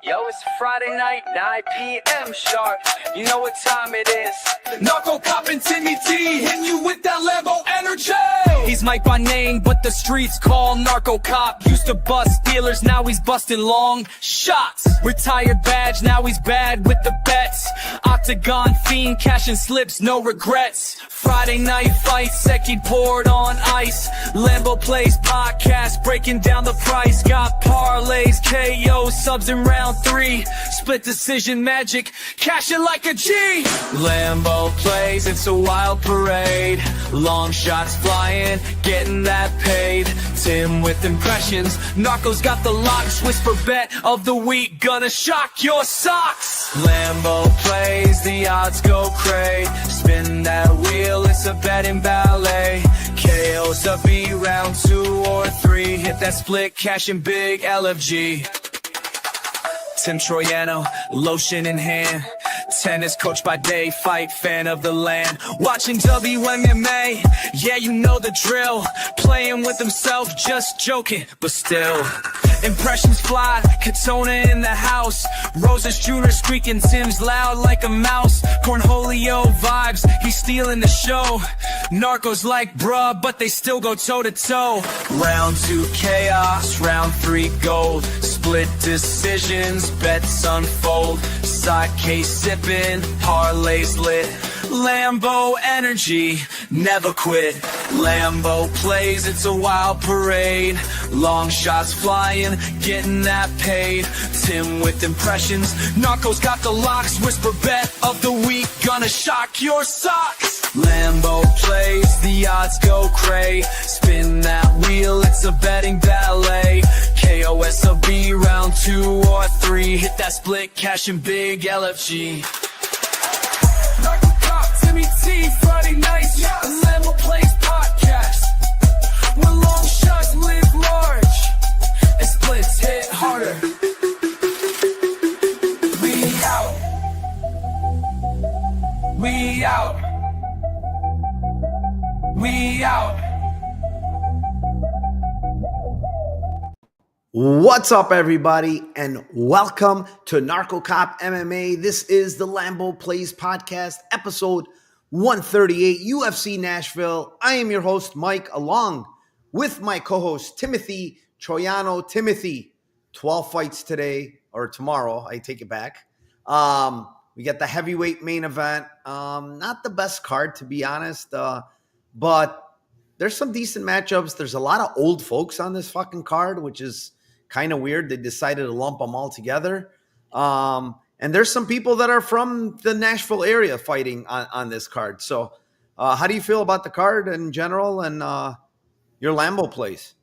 Yo, it's Friday night, 9 p.m. sharp. You know what time it is. Narcocop and Timothy hitting you with that Lambo energy. He's Mike by name, but the streets call Narcocop. Used to bust dealers, now he's busting long shots. Retired badge, now he's bad with the bets. Octagon fiend, cashing slips, no regrets. Friday night fight, Seki poured on ice. Lambo plays podcast, breaking down the price. Got parlays, KO, subs in round 3. Split decision magic, cash it like a G. Lambo plays, it's a wild parade. Long shots flying, getting that paid. Tim with impressions, Narco's got the locks. Whisper bet of the week, gonna shock your socks. Lambo plays, the odds go cray. Spin that wheel, it's a betting ballet. KO's a B round 2 or 3. Hit that split, cashing big LFG. Tim Troiano, lotion in hand. Tennis coach by day, fight fan of the land. Watching WMMA, yeah, you know the drill. Playing with himself, just joking, but still. Impressions fly, Katona in the house. Roses Jr. squeaking, Tim's loud like a mouse. Cornholio vibes, he's stealing the show. Narcos like bruh, but they still go toe to toe. Round 2 chaos, round 3 gold. Split decisions, bets unfold. Sake sipping, parlays lit. Lambo energy, never quit. Lambo plays, it's a wild parade. Long shots flying, getting that paid. Tim with impressions, Narco's got the locks. Whisper bet of the week, gonna shock your socks. Lambo plays, the odds go cray. Spin that wheel, it's a betting ballet. KOSOB round 2 or 3. Hit that split, cashing big LFG. Narcocop, Timmy T, Friday nights. Yes. Lambo plays podcast. Where long shots live large and splits hit harder. We out. We out. We out. What's up, everybody, and welcome to Narcocop MMA. This is the Lambo Plays Podcast, episode 138, UFC Nashville. I am your host, Mike, along with my co-host, Timothy Troiano. Timothy, 12 fights today, or tomorrow, I take it back. We got the heavyweight main event. Not the best card, to be honest, but there's some decent matchups. There's a lot of old folks on this fucking card, which is kind of weird. They decided to lump them all together. And there's some people that are from the Nashville area fighting on this card. So how do you feel about the card in general and your Lambo plays?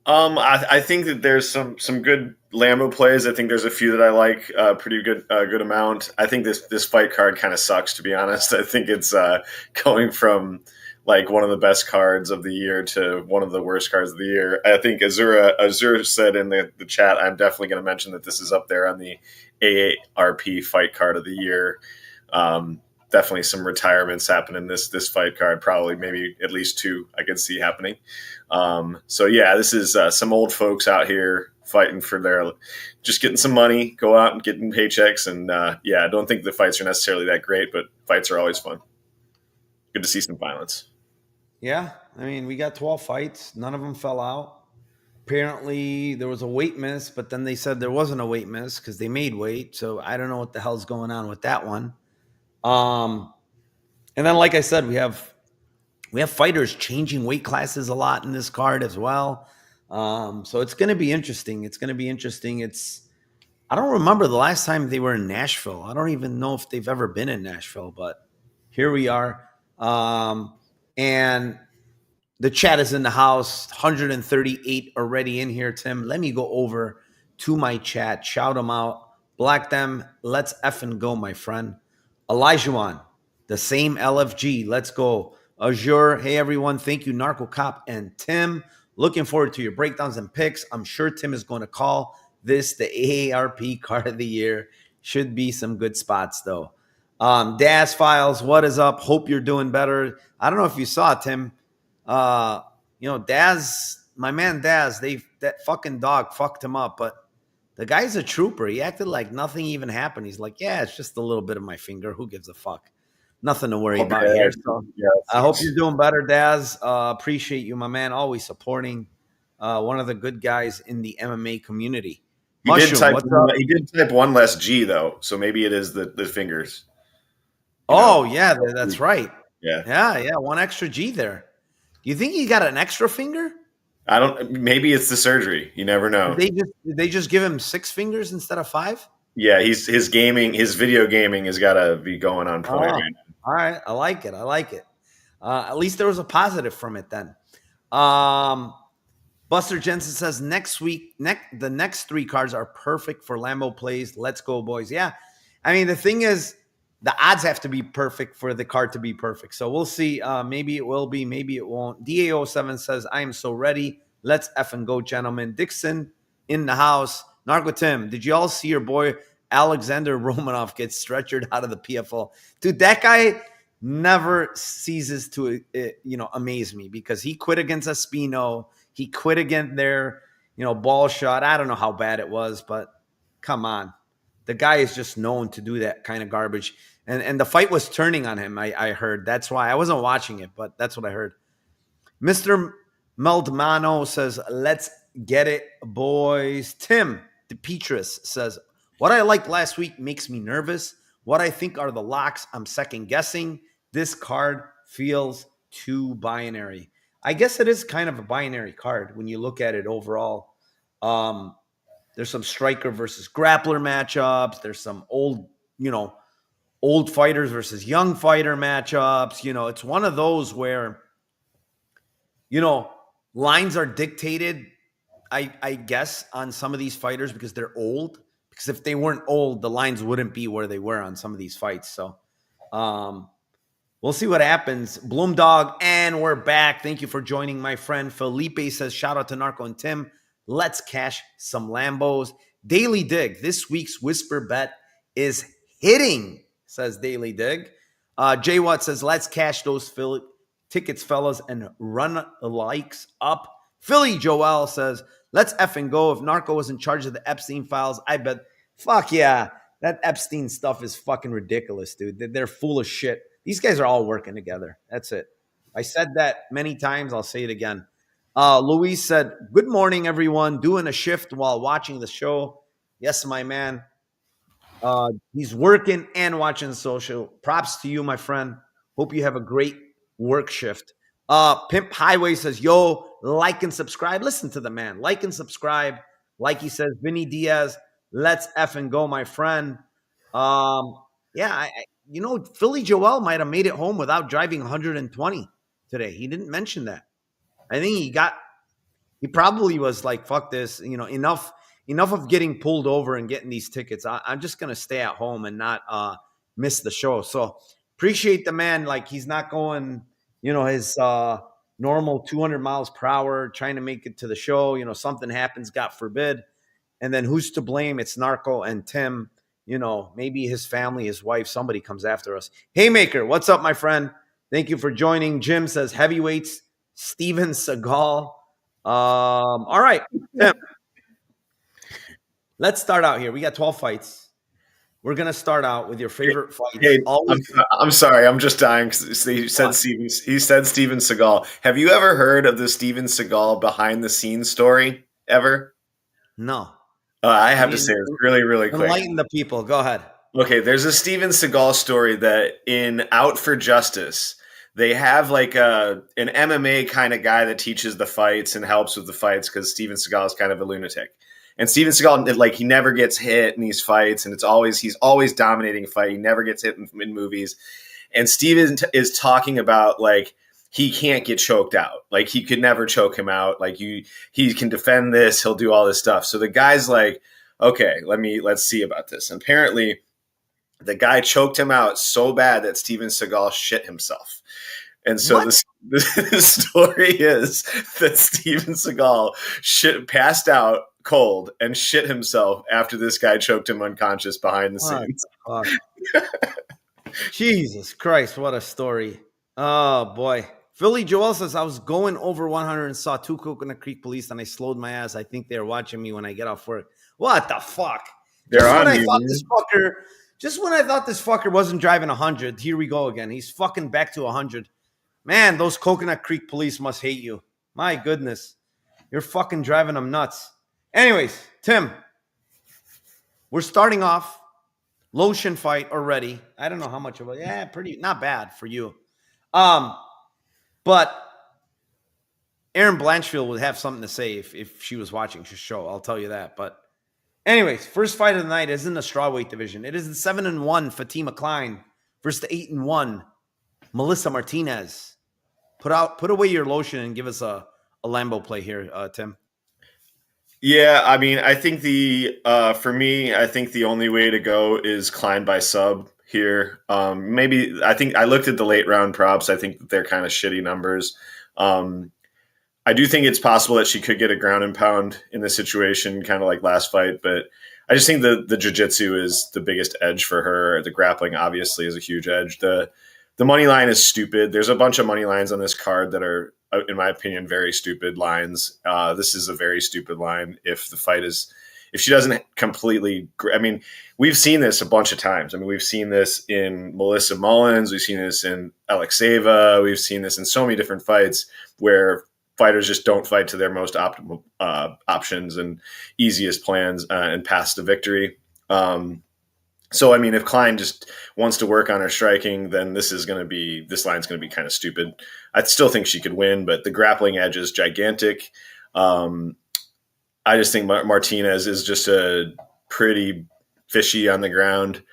I think that there's some good Lambo plays. I think there's a few that I like pretty good amount. I think this fight card kind of sucks, to be honest. I think it's going from like one of the best cards of the year to one of the worst cards of the year. I think Azura said in the chat, I'm definitely going to mention that this is up there on the AARP fight card of the year. Definitely some retirements happen in this fight card, probably maybe at least 2 I could see happening. So yeah, this is some old folks out here fighting for just getting some money, go out and getting paychecks. And yeah, I don't think the fights are necessarily that great, but fights are always fun. Good to see some violence. Yeah, I mean, we got 12 fights. None of them fell out. Apparently, there was a weight miss, but then they said there wasn't a weight miss because they made weight. So I don't know what the hell's going on with that one. And then, like I said, we have fighters changing weight classes a lot in this card as well. So it's going to be interesting. I don't remember the last time they were in Nashville. I don't even know if they've ever been in Nashville, but here we are. And the chat is in the house, 138 already in here, Tim. Let me go over to my chat, shout them out, black them. Let's effing go, my friend. Elijahwan, the same LFG. Let's go. Azure, hey, everyone. Thank you, Narcocop and Tim. Looking forward to your breakdowns and picks. I'm sure Tim is going to call this the AARP card of the year. Should be some good spots, though. Daz Files, what is up? Hope you're doing better. I don't know if you saw it, Tim. Daz, my man Daz, that fucking dog fucked him up, but The guy's a trooper. He acted like nothing even happened. He's like, yeah, it's just a little bit of my finger. Who gives a fuck? Nothing to worry about here. So I hope you're doing better, Daz. Appreciate you, my man. Always supporting one of the good guys in the MMA community. Mushroom, what's up? He did type one less G though, so maybe it is the fingers. Yeah, that's right. Yeah. One extra G there. Do you think he got an extra finger? I don't. Maybe it's the surgery. You never know. Did they just give him 6 fingers instead of 5? Yeah, his video gaming has got to be going on point right now. All right, I like it. At least there was a positive from it then. Buster Jensen says next week, the next 3 cards are perfect for Lambo plays. Let's go, boys. Yeah, I mean the thing is, the odds have to be perfect for the card to be perfect. So we'll see. Maybe it will be, maybe it won't. DA07 says, I am so ready. Let's effing go, gentlemen. Dixon in the house. Narco Tim, did you all see your boy Alexander Romanov get stretchered out of the PFL? Dude, that guy never ceases to amaze me because he quit against Espino. He quit against their ball shot. I don't know how bad it was, but come on. The guy is just known to do that kind of garbage. And the fight was turning on him, I heard. That's why. I wasn't watching it, but that's what I heard. Mr. Meldmano says, let's get it, boys. Tim DePetris says, what I liked last week makes me nervous. What I think are the locks, I'm second guessing. This card feels too binary. I guess it is kind of a binary card when you look at it overall. There's some striker versus grappler matchups. There's some old fighters versus young fighter matchups. It's one of those where, lines are dictated, I guess, on some of these fighters because they're old. Because if they weren't old, the lines wouldn't be where they were on some of these fights. So we'll see what happens. Bloomdog, and we're back. Thank you for joining, my friend. Felipe says, shout out to Narco and Tim. Let's cash some Lambos. Daily Dig, this week's Whisper bet is hitting, says Daily Dig. Jay Watt says, let's cash those tickets, fellas, and run the likes up. Philly Joel says, let's effing go. If Narco was in charge of the Epstein files, I bet, fuck yeah, that Epstein stuff is fucking ridiculous, dude. They're full of shit. These guys are all working together. That's it. I said that many times. I'll say it again. Luis said, good morning, everyone. Doing a shift while watching the show. Yes, my man. He's working and watching social. Props to you, my friend. Hope you have a great work shift. Pimp Highway says, yo, like and subscribe. Listen to the man. Like and subscribe. Like he says, Vinny Diaz, let's effing go, my friend. Philly Joel might have made it home without driving 120 today. He didn't mention that. I think he probably was like, fuck this, enough of getting pulled over and getting these tickets. I'm just going to stay at home and not miss the show. So appreciate the man. Like he's not going, his normal 200 miles per hour trying to make it to the show. Something happens, God forbid. And then who's to blame? It's Narco and Tim, maybe his family, his wife, somebody comes after us. Haymaker, what's up, my friend? Thank you for joining. Jim says heavyweights, Steven Seagal. All right. Tim. Let's start out here. We got 12 fights. We're going to start out with your favorite fights. Hey, I'm sorry. I'm just dying because he said Steven Seagal. Have you ever heard of the Steven Seagal behind the scenes story ever? No. I have to say it's really, really quick. Enlighten the people. Go ahead. Okay. There's a Steven Seagal story that in Out for Justice, they have like an MMA kind of guy that teaches the fights and helps with the fights because Steven Seagal is kind of a lunatic. And Steven Seagal, like, he never gets hit in these fights, and he's always dominating a fight. He never gets hit in movies. And Steven is talking about, like, he can't get choked out. Like, he could never choke him out. Like, he can defend this. He'll do all this stuff. So the guy's like, okay, let's see about this. And apparently, the guy choked him out so bad that Steven Seagal shit himself. And so the story is that Steven Seagal passed out cold and shit himself after this guy choked him unconscious behind the scenes. Jesus Christ, what a story. Oh, boy. Philly Joel says, I was going over 100 and saw two Coconut Creek police and I slowed my ass. I think they're watching me when I get off work. What the fuck? They're on Just when I thought this fucker wasn't driving 100, here we go again. He's fucking back to 100. Man, those Coconut Creek police must hate you. My goodness. You're fucking driving them nuts. Anyways, Tim, we're starting off. Lotion fight already. I don't know how much of it. Yeah, pretty, not bad for you. But Erin Blanchfield would have something to say if she was watching the show. I'll tell you that. But anyways, first fight of the night is in the strawweight division. It is the 7-1 Fatima Klene versus the 8-1 Melissa Martinez. Put away your lotion and give us a Lambo play here, Tim. Yeah, I mean, I think for me, I think the only way to go is Klene by sub here. Maybe I think I looked at the late round props. I think that they're kind of shitty numbers. I do think it's possible that she could get a ground and pound in this situation, kind of like last fight, but I just think the jiu-jitsu is the biggest edge for her. The grappling obviously is a huge edge. The money line is stupid. There's a bunch of money lines on this card that are, in my opinion, very stupid lines. This is a very stupid line. If she doesn't completely, I mean, we've seen this a bunch of times. I mean, we've seen this in Melissa Mullins. We've seen this in Alexeva. We've seen this in so many different fights where fighters just don't fight to their most optimal options and easiest plans and pass to victory. So, I mean, if Klene just wants to work on her striking, then this line's going to be kind of stupid. I still think she could win, but the grappling edge is gigantic. I just think Martinez is just a pretty fishy on the ground.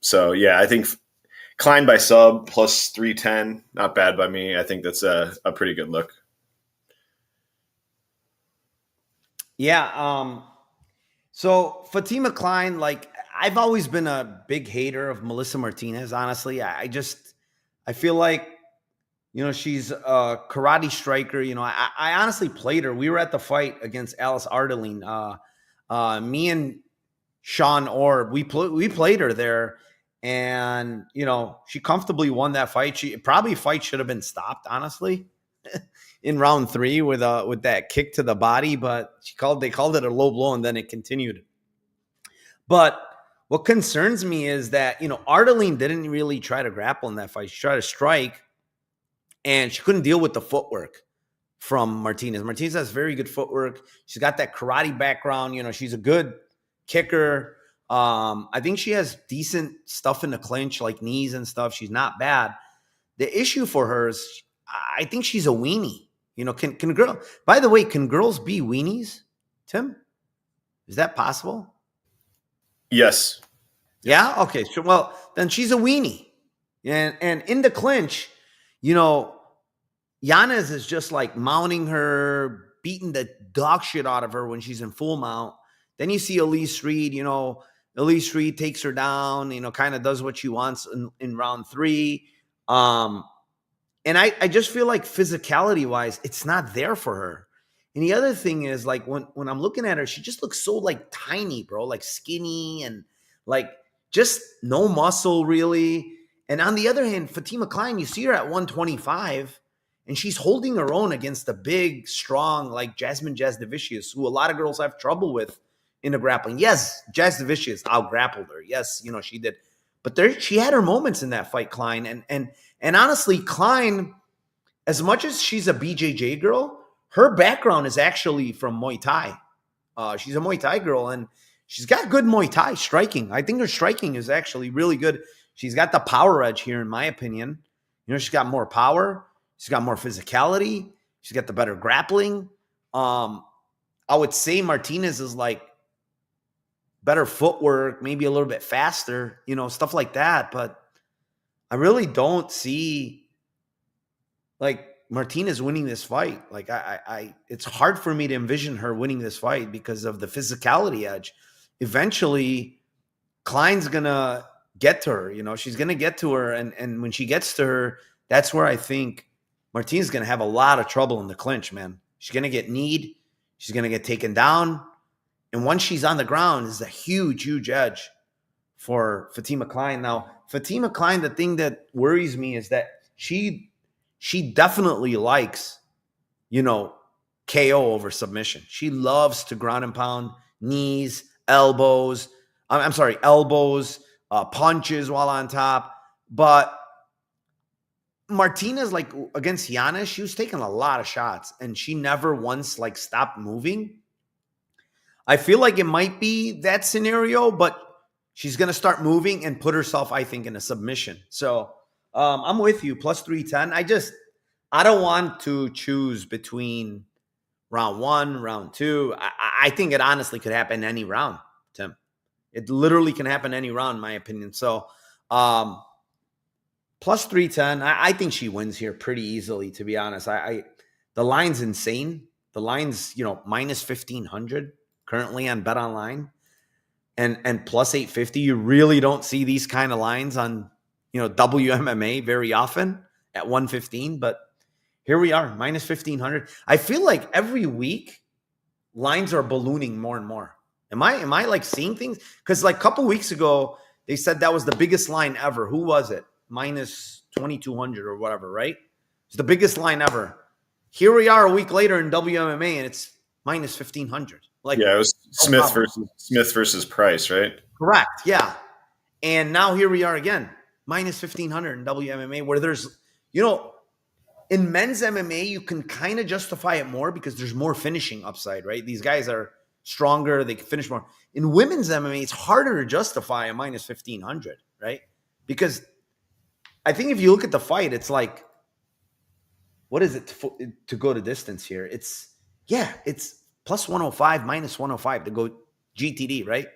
So, yeah, I think Klene by sub plus 310, not bad by me. I think that's a pretty good look. Yeah. So Fatima Klene, like, I've always been a big hater of Melissa Martinez, honestly. I feel like, she's a karate striker. I honestly played her. We were at the fight against Alice Ardeline. Me and Sean Orb, we played her there. And, she comfortably won that fight. Fight should have been stopped, honestly, in round 3 with that kick to the body. But they called it a low blow, and then it continued. But what concerns me is that, Ardeline didn't really try to grapple in that fight. She tried to strike, and she couldn't deal with the footwork from Martinez. Martinez has very good footwork. She's got that karate background. She's a good kicker. I think she has decent stuff in the clinch, like knees and stuff. She's not bad. The issue for her is I think she's a weenie. By the way, can girls be weenies, Tim? Is that possible? Yes. Yeah? Okay. So, well, then she's a weenie. And in the clinch, Yanez is just like mounting her, beating the dog shit out of her when she's in full mount. Then you see Elise Reed, Elise Reed takes her down, kind of does what she wants in round 3. And I just feel like physicality-wise, it's not there for her. And the other thing is, like, when I'm looking at her, she just looks so, like, tiny, bro, like skinny and, like, just no muscle, really. And on the other hand, Fatima Klene, you see her at 125, and she's holding her own against the big, strong, like, Jasmine Jasdavicius, who a lot of girls have trouble with in the grappling. Yes, Jasdavicius out-grappled her. Yes, she did. But she had her moments in that fight, Klene. And honestly, Klene, as much as she's a BJJ girl, her background is actually from Muay Thai. She's a Muay Thai girl, and she's got good Muay Thai striking. I think her striking is actually really good. She's got the power edge here, in my opinion. She's got more power. She's got more physicality. She's got the better grappling. I would say Martinez is like better footwork, maybe a little bit faster, stuff like that. But I really don't see like Martinez winning this fight. Like it's hard for me to envision her winning this fight because of the physicality edge. Eventually, Klene's gonna get to her. She's gonna get to her, and when she gets to her, that's where I think Martinez is gonna have a lot of trouble in the clinch, man. She's gonna get kneed. She's gonna get taken down, and once she's on the ground, is a huge, huge edge for Fatima Klene. Now, Fatima Klene, the thing that worries me is that she she definitely likes, KO over submission. She loves to ground and pound, knees, elbows. I'm sorry, elbows, punches while on top. But Martinez, like against Giannis, she was taking a lot of shots and she never once like stopped moving. I feel like it might be that scenario, but she's going to start moving and put herself, I think, in a submission. So I'm with you, plus 310. I don't want to choose between round 1, round 2. I think it honestly could happen any round, Tim. It literally can happen any round, in my opinion. So plus 310, I think she wins here pretty easily, to be honest. The line's insane. The line's, minus 1,500 currently on Bet Online. And plus 850. You really don't see these kind of lines on, WMMA very often at 115. But here we are, minus 1,500. I feel like every week lines are ballooning more and more. Am I like seeing things? Because like a couple weeks ago, they said that was the biggest line ever. Who was it? Minus 2,200 or whatever, right? It's the biggest line ever. Here we are a week later in WMMA, and it's minus 1,500. Like, yeah, it was Smith versus Price, right? Correct. Yeah. And now here we are again, minus 1,500 in WMMA, where there's, in men's MMA, you can kind of justify it more because there's more finishing upside, right? These guys are stronger. They can finish more. In women's MMA, it's harder to justify a minus 1,500, right? Because I think if you look at the fight, it's like, what is it to go to distance here? It's plus 105, minus 105 to go GTD, right?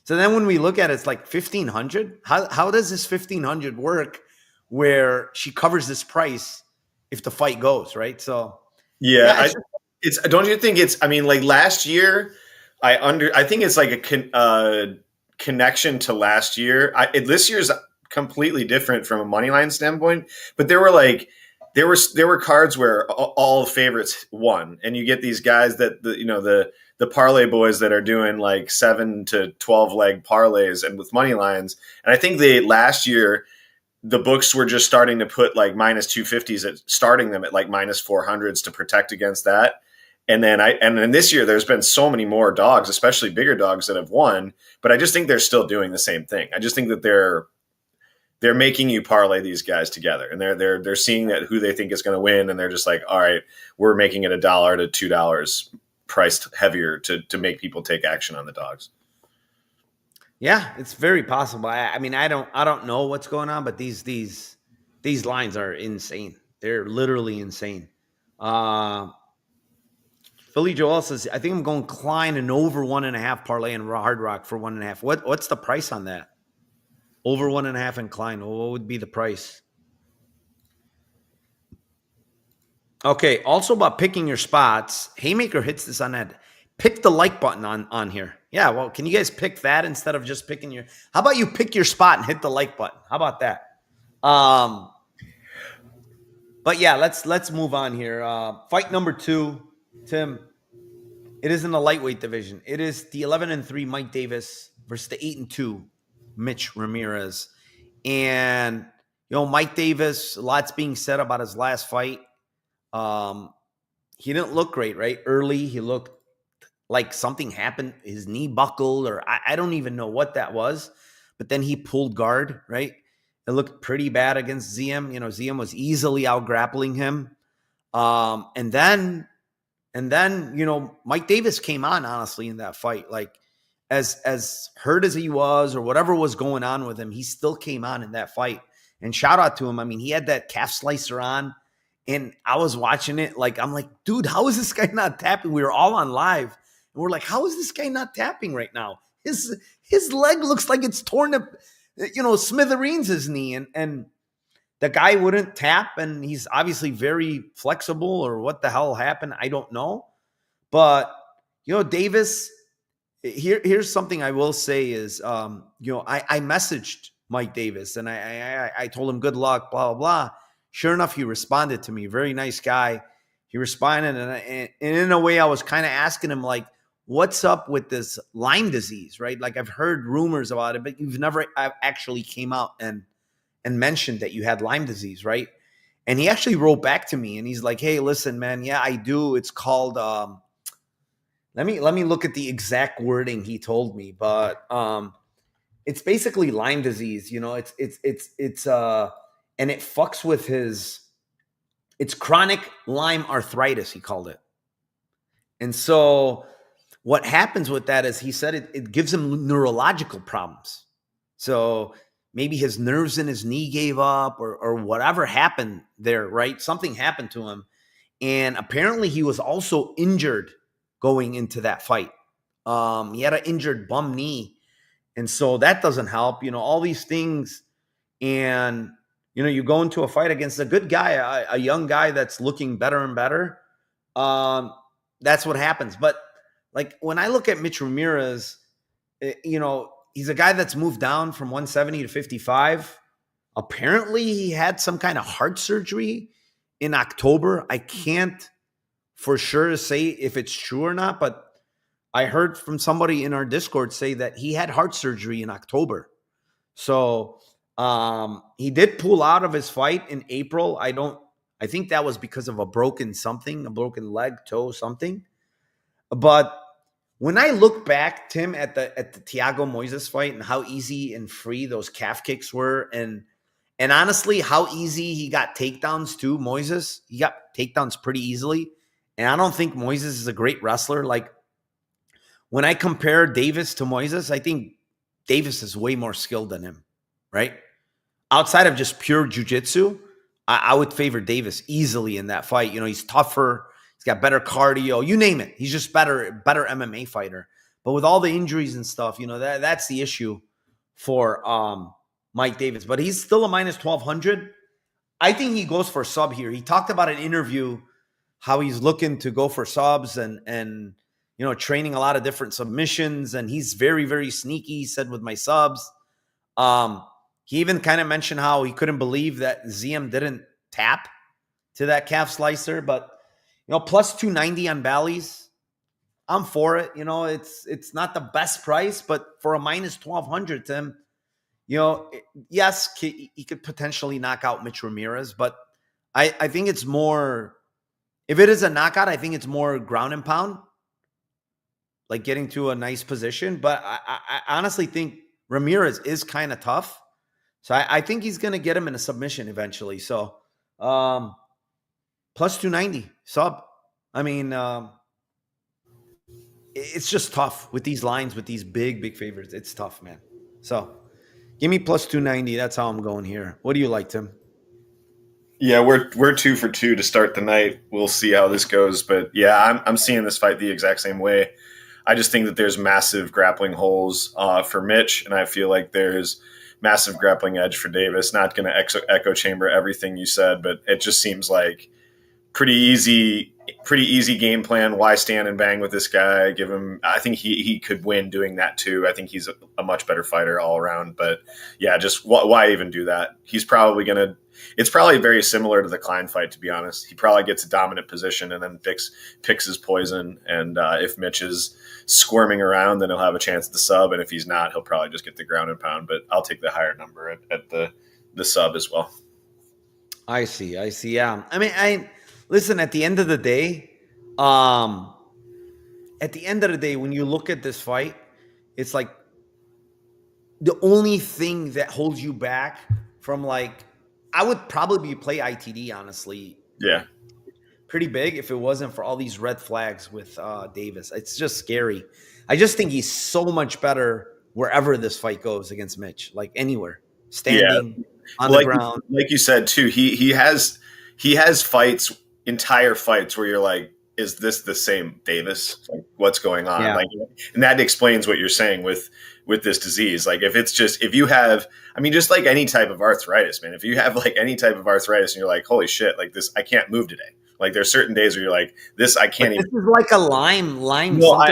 So then when we look at it, it's like 1,500. How does this 1,500 work where she covers this price if the fight goes, right? So don't you think it's, like last year, I think it's like a connection to last year. This year's completely different from a money line standpoint, but there were cards where all the favorites won, and you get these guys that the parlay boys that are doing like 7 to 12 leg parlays and with money lines. And I think last year the books were just starting to put like minus 250s at starting them at like minus 400s to protect against that. And then this year there's been so many more dogs, especially bigger dogs, that have won, but I just think they're still doing the same thing. I just think that they're making you parlay these guys together, and they're seeing that who they think is going to win, and they're just like, all right, we're making it $1 to $2 priced heavier to make people take action on the dogs. Yeah, it's very possible. I don't know what's going on, but these lines are insane. They're literally insane. Philly Joel says, I think I'm going Klene and over 1.5 parlay and Hard Rock for 1.5. What's the price on that? Over 1.5 and Klene. What would be the price? Okay. Also about picking your spots. Haymaker hits this on that. Pick the like button on here. Yeah. Well, can you guys pick that instead of just picking your? How about you pick your spot and hit the like button? How about that? But yeah, let's move on here. Fight number 2, Tim. It is in the lightweight division. It is the 11-3 Mike Davis versus the 8-2 Mitch Ramirez. And, Mike Davis, lots being said about his last fight. He didn't look great, right? Early, he looked like something happened. His knee buckled, or I don't even know what that was. But then he pulled guard, right? It looked pretty bad against Ziem. Ziem was easily out-grappling him. And then, Mike Davis came on, honestly, in that fight. Like, as hurt as he was or whatever was going on with him, he still came on in that fight. And shout out to him. He had that calf slicer on, and I was watching it. Like, I'm like, dude, how is this guy not tapping? We were all on live, and we're like, how is this guy not tapping right now? His leg looks like it's torn up, smithereens his knee, and the guy wouldn't tap, and he's obviously very flexible, or what the hell happened, I don't know. But, Davis, here's something I will say is, I messaged Mike Davis, and I told him good luck, blah, blah, blah. Sure enough, he responded to me. Very nice guy. He responded, and in a way, I was kind of asking him, like, what's up with this Lyme disease, right? Like, I've heard rumors about it, but you've never actually came out and mentioned that you had Lyme disease, right? And he actually wrote back to me and he's like, hey, listen, man, yeah, I do. It's called let me look at the exact wording he told me, but it's basically Lyme disease, you know, it's and it fucks with it's chronic Lyme arthritis, he called it. And so what happens with that is he said it gives him neurological problems. So maybe his nerves in his knee gave up or whatever happened there, right? Something happened to him. And apparently he was also injured going into that fight. He had an injured bum knee. And so that doesn't help, you know, all these things. And, you know, you go into a fight against a good guy, a young guy that's looking better and better. That's what happens. But like when I look at Mitch Ramirez, you know, he's a guy that's moved down from 170 to 55. Apparently he had some kind of heart surgery in October. I can't for sure say if it's true or not, but I heard from somebody in our Discord say that he had heart surgery in October. So he did pull out of his fight in April. I think that was because of a broken leg, toe, something. But when I look back, Tim, at the Thiago Moises fight and how easy and free those calf kicks were, and honestly, how easy he got takedowns too, Moises. He got takedowns pretty easily. And I don't think Moises is a great wrestler. Like, when I compare Davis to Moises, I think Davis is way more skilled than him, right? Outside of just pure jiu-jitsu, I would favor Davis easily in that fight. You know, he's tougher. He's got better cardio. You name it. He's just better MMA fighter. But with all the injuries and stuff, you know, that's the issue for Mike Davis. But he's still a minus 1,200. I think he goes for a sub here. He talked about an interview how he's looking to go for subs and you know, training a lot of different submissions, and he's very, very sneaky, he said, with my subs. He even kind of mentioned how he couldn't believe that ZM didn't tap to that calf slicer, but, you know, plus 290 on Bally's, I'm for it. You know, it's not the best price, but for a minus 1,200, Tim, you know, yes, he could potentially knock out Mitch Ramirez, but I think it's more, if it is a knockout, I think it's more ground and pound, like getting to a nice position. But I honestly think Ramirez is kind of tough. So I think he's going to get him in a submission eventually. So plus 290 sub. I mean, it's just tough with these lines, with these big favorites. It's tough, man. So give me plus 290. That's how I'm going here. What do you like, Tim? Yeah, we're 2 for 2 to start the night. We'll see how this goes. But yeah, I'm seeing this fight the exact same way. I just think that there's massive grappling holes for Mitch, and I feel like there's massive grappling edge for Davis. Not going to echo chamber everything you said, but it just seems like pretty easy game plan. Why stand and bang with this guy? Give him. I think he could win doing that too. I think he's a much better fighter all around. But yeah, just why even do that? He's probably going to. It's probably very similar to the Klene fight, to be honest. He probably gets a dominant position and then picks his poison. And if Mitch is squirming around, then he'll have a chance at the sub. And if he's not, he'll probably just get the ground and pound. But I'll take the higher number at the sub as well. I see. Yeah. I mean, listen, at the end of the day, when you look at this fight, it's like the only thing that holds you back from, like, I would probably play ITD, honestly. Yeah. Pretty big if it wasn't for all these red flags with Davis. It's just scary. I just think he's so much better wherever this fight goes against Mitch, like anywhere, standing on the ground. Like you said, too, he has fights, entire fights where you're like, is this the same Davis? Like, what's going on? Yeah. Like, and that explains what you're saying with this disease. Like, if you have, I mean, just like any type of arthritis, man, if you have like any type of arthritis and you're like, holy shit, like this, I can't move today. Like, there's certain days where you're like, this, I can't even. This is like a Lyme. Well,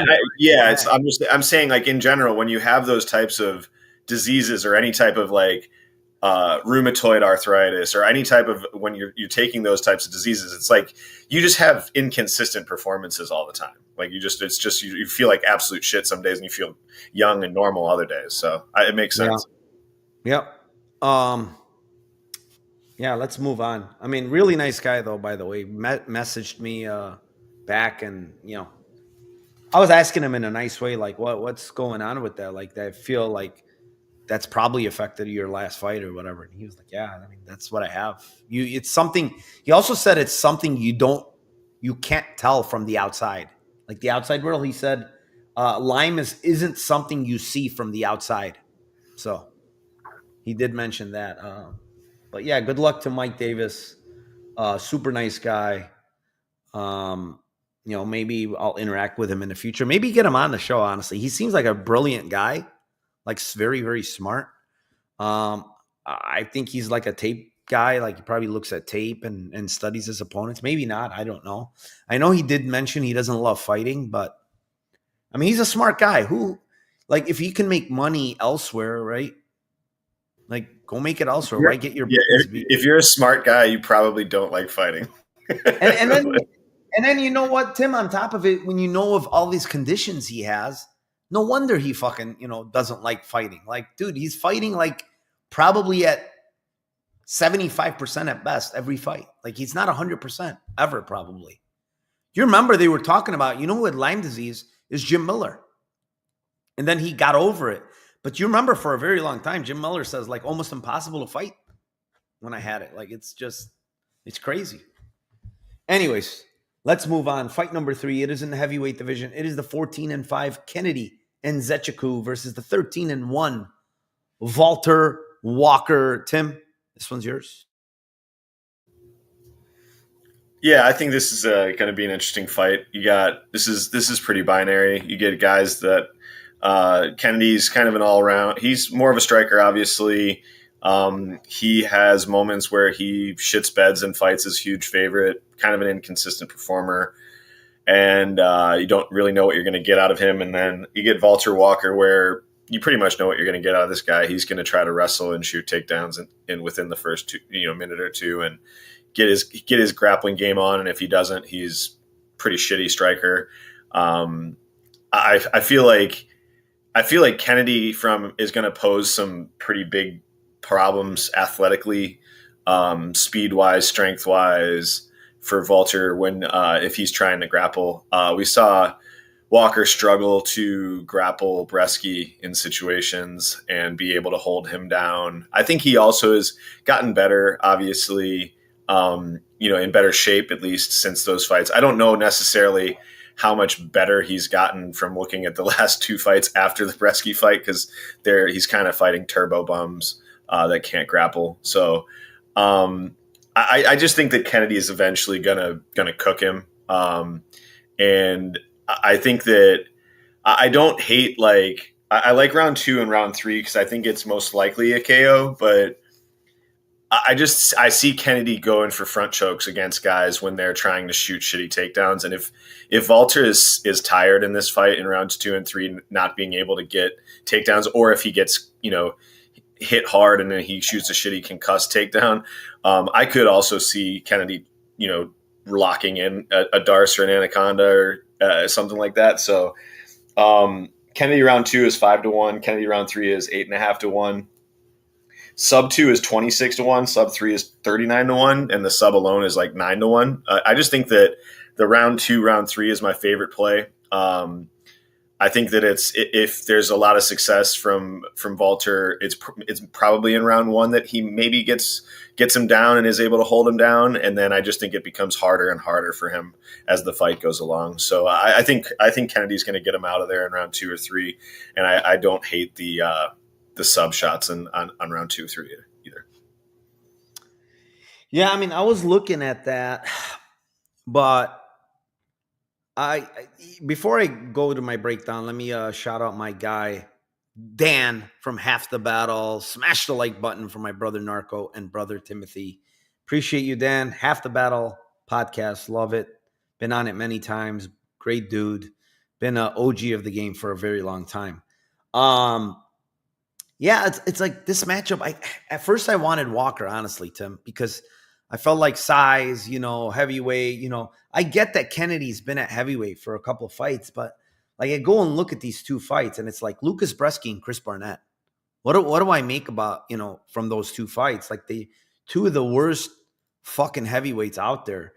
I'm saying, like, in general, when you have those types of diseases or any type of like rheumatoid arthritis or any type of, when you're taking those types of diseases, it's like you just have inconsistent performances all the time. Like, it's just you feel like absolute shit some days and you feel young and normal other days. So it makes sense. Yep. Yeah, let's move on. I mean, really nice guy though. By the way, messaged me back, and I was asking him in a nice way, like, what's going on with that? Like, I feel like that's probably affected your last fight or whatever. And he was like, yeah, I mean, that's what I have. It's something. He also said it's something you can't tell from the outside, like the outside world. He said, Lyme isn't something you see from the outside. So he did mention that. But yeah, good luck to Mike Davis. Super nice guy. Maybe I'll interact with him in the future. Maybe get him on the show. Honestly, he seems like a brilliant guy, like very, very smart. I think he's like a tape guy. Like he probably looks at tape and studies his opponents. Maybe not. I don't know. I know he did mention he doesn't love fighting, but I mean, he's a smart guy who, like, if he can make money elsewhere, right? Like, go make it elsewhere. Right? Get your if you're a smart guy, you probably don't like fighting. and then you know what, Tim? On top of it, when you know of all these conditions he has, no wonder he fucking doesn't like fighting. Like, dude, he's fighting like probably at 75% at best every fight. Like, he's not 100% ever, probably. You remember they were talking about, who had Lyme disease is Jim Miller. And then he got over it. But you remember for a very long time, Jim Miller says, like, almost impossible to fight when I had it. Like, it's crazy. Anyways, let's move on. Fight number 3. It is in the heavyweight division. It is the 14-5 Kennedy and Zetaku versus the 13-1 Walter Walker. Tim, this one's yours. Yeah, I think this is going to be an interesting fight. You got this is pretty binary. You get guys that Kennedy's kind of an all around. He's more of a striker, obviously. He has moments where he shits beds and fights his huge favorite. Kind of an inconsistent performer, and you don't really know what you're going to get out of him. And then you get Walter Walker, where you pretty much know what you're going to get out of this guy. He's going to try to wrestle and shoot takedowns in within the first minute or two, and get his grappling game on. And if he doesn't, he's pretty shitty striker. I feel like Kennedy is going to pose some pretty big problems athletically, speed wise, strength wise for Walter if he's trying to grapple. We saw Walker struggle to grapple Bresky in situations and be able to hold him down. I think he also has gotten better, obviously, in better shape, at least since those fights. I don't know necessarily how much better he's gotten from looking at the last 2 fights after the Bresky fight, because he's kind of fighting turbo bums that can't grapple. So I just think that Kennedy is eventually gonna cook him. And I think that I don't hate, like, I like round 2 and round 3 because I think it's most likely a KO, but I see Kennedy going for front chokes against guys when they're trying to shoot shitty takedowns. And if Walter is tired in this fight in rounds 2 and 3, not being able to get takedowns, or if he gets, hit hard and then he shoots a shitty concussed takedown, I could also see Kennedy, locking in a Darce or an Anaconda or something like that. So Kennedy round 2 is 5-1. Kennedy round 3 is 8.5-1. Sub 2 is 26-1. Sub 3 is 39-1, and the sub alone is like 9-1. I just think that the round 2, round 3 is my favorite play. I think that if there's a lot of success from Walter, it's probably in round 1 that he maybe gets him down and is able to hold him down, and then I just think it becomes harder and harder for him as the fight goes along. So I think Kennedy's going to get him out of there in round 2 or 3, and I don't hate the sub shots on round 2 or 3 either. Yeah, I mean, I was looking at that, but I before I go to my breakdown, let me shout out my guy Dan from Half the Battle. Smash the like button for my brother Narco and brother Timothy. Appreciate you, Dan. Half the Battle podcast, love it. Been on it many times. Great dude. Been an OG of the game for a very long time. Yeah, it's like this matchup. At first I wanted Walker, honestly, Tim, because I felt like size, heavyweight, I get that Kennedy's been at heavyweight for a couple of fights, but like I go and look at these 2 fights and it's like Lucas Bresky and Chris Barnett. What do I make about, from those 2 fights? Like two of the worst fucking heavyweights out there.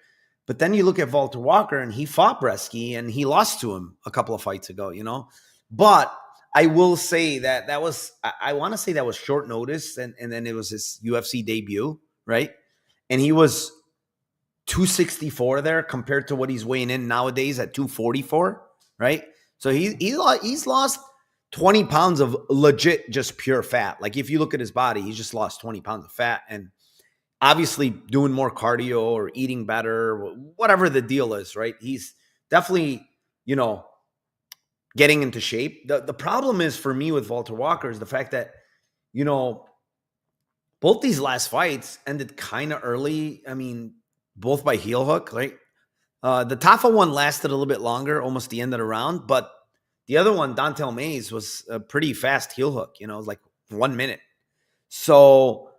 But then you look at Walter Walker, and he fought Bresky, and he lost to him a couple of fights ago, you know. But I will say that was, I want to say that was short notice, and then it was his UFC debut, right? And he was 264 there compared to what he's weighing in nowadays at 244, right? So he's lost 20 pounds of legit just pure fat. Like if you look at his body, he's just lost 20 pounds of fat, and obviously doing more cardio or eating better, whatever the deal is, right? He's definitely, you know, getting into shape. The problem is for me with Walter Walker is the fact that, you know, both these last fights ended kind of early. I mean, both by heel hook, right? The Tafa one lasted a little bit longer, almost the end of the round, but the other one, Dontel Mays, was a pretty fast heel hook. You know, it was like 1 minute. So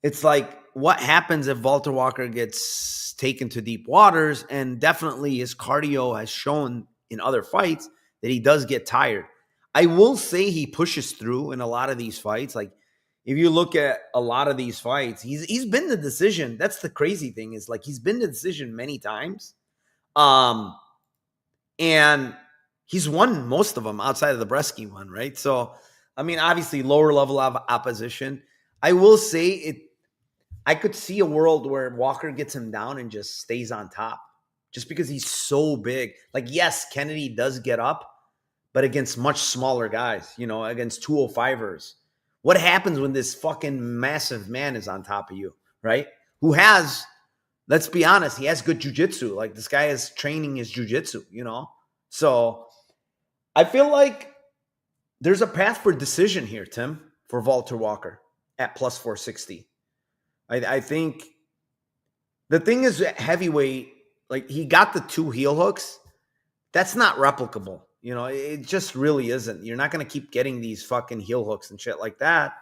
it's like, what happens if Walter Walker gets taken to deep waters? And definitely his cardio has shown in other fights that he does get tired. I will say he pushes through in a lot of these fights. Like if you look at a lot of these fights, he's been the decision. That's the crazy thing, is like he's been the decision many times. And he's won most of them outside of the Bresky one, right? So, I mean, obviously lower level of opposition. I will say I could see a world where Walker gets him down and just stays on top just because he's so big. Like, yes, Kennedy does get up, but against much smaller guys, you know, against 205ers. What happens when this fucking massive man is on top of you, right? Who has, let's be honest, he has good jiu-jitsu. Like, this guy is training his jiu-jitsu, you know? So I feel like there's a path for decision here, Tim, for Walter Walker at plus 460. I think the thing is, heavyweight, like he got the 2 heel hooks. That's not replicable. You know, it just really isn't. You're not going to keep getting these fucking heel hooks and shit like that.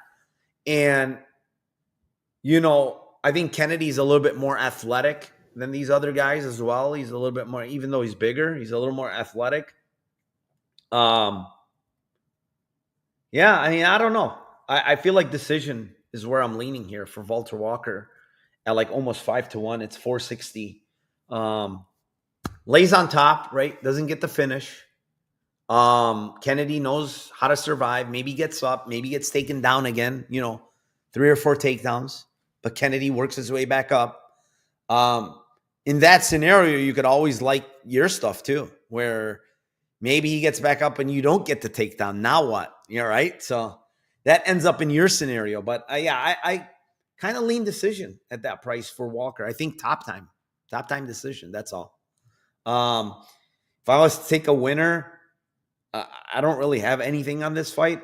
And, you know, I think Kennedy's a little bit more athletic than these other guys as well. He's a little bit more, even though he's bigger, he's a little more athletic. Yeah, I mean, I don't know. I feel like decision is where I'm leaning here for Walter Walker at like almost 5-1. It's 460. Lays on top, right? Doesn't get the finish. Kennedy knows how to survive. Maybe gets up, maybe gets taken down again, you know, 3 or 4 takedowns, but Kennedy works his way back up. In that scenario, you could always like your stuff too, where maybe he gets back up and you don't get the takedown. Now what? You're right. So that ends up in your scenario. But yeah, I kind of lean decision at that price for Walker. I think top time decision. That's all. If I was to take a winner, I don't really have anything on this fight.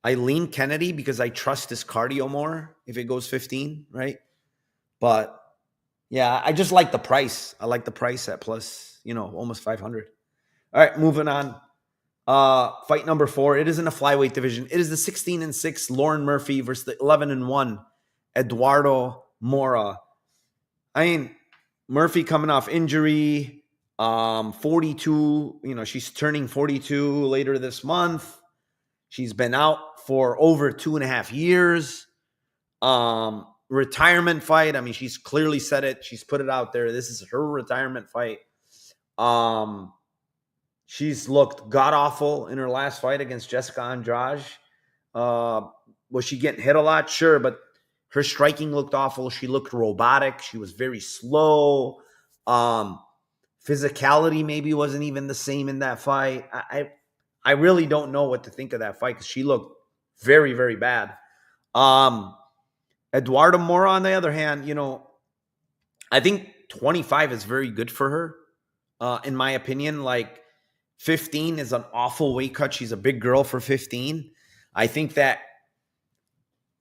I lean Kennedy because I trust his cardio more if it goes 15, right? But yeah, I just like the price. I like the price at plus, you know, almost 500. All right, moving on. Fight number 4. It is in a flyweight division. It is the 16-6 Lauren Murphy versus the 11-1 Eduardo Mora. I mean, Murphy coming off injury, 42. You know, she's turning 42 later this month. She's been out for over 2.5 years. Retirement fight. I mean, she's clearly said it. She's put it out there. This is her retirement fight. She's looked god-awful in her last fight against Jessica Andrade. Was she getting hit a lot? Sure, but her striking looked awful. She looked robotic. She was very slow. Physicality maybe wasn't even the same in that fight. I really don't know what to think of that fight because she looked very, very bad. Eduardo Mora, on the other hand, you know, I think 25 is very good for her, in my opinion. Like, 15 is an awful weight cut. She's a big girl for 15. I think that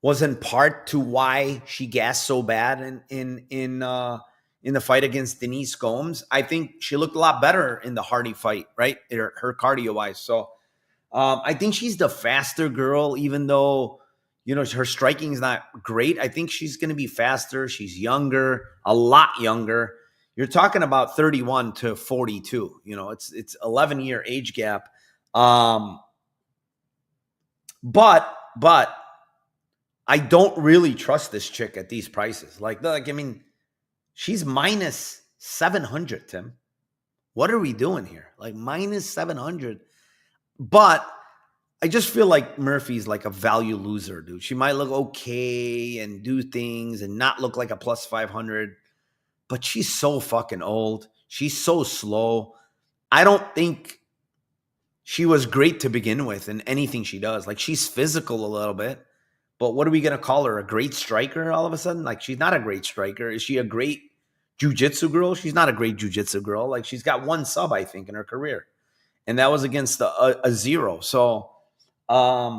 was in part to why she gassed so bad in the fight against Denise Gomes. I think she looked a lot better in the Hardy fight, right? Her cardio-wise. So I think she's the faster girl, even though, you know, her striking is not great. I think she's going to be faster. She's younger, a lot younger. You're talking about 31 to 42. You know, it's 11-year age gap. But I don't really trust this chick at these prices. I mean, she's minus 700, Tim. What are we doing here? Like minus 700. But I just feel like Murphy's like a value loser, dude. She might look okay and do things and not look like a plus 500, but she's so fucking old. She's so slow. I don't think she was great to begin with in anything she does. Like, she's physical a little bit, but what are we going to call her? A great striker all of a sudden? Like, she's not a great striker. Is she a great jiu-jitsu girl? She's not a great jiu-jitsu girl. Like, she's got one sub, I think, in her career. And that was against a zero. So I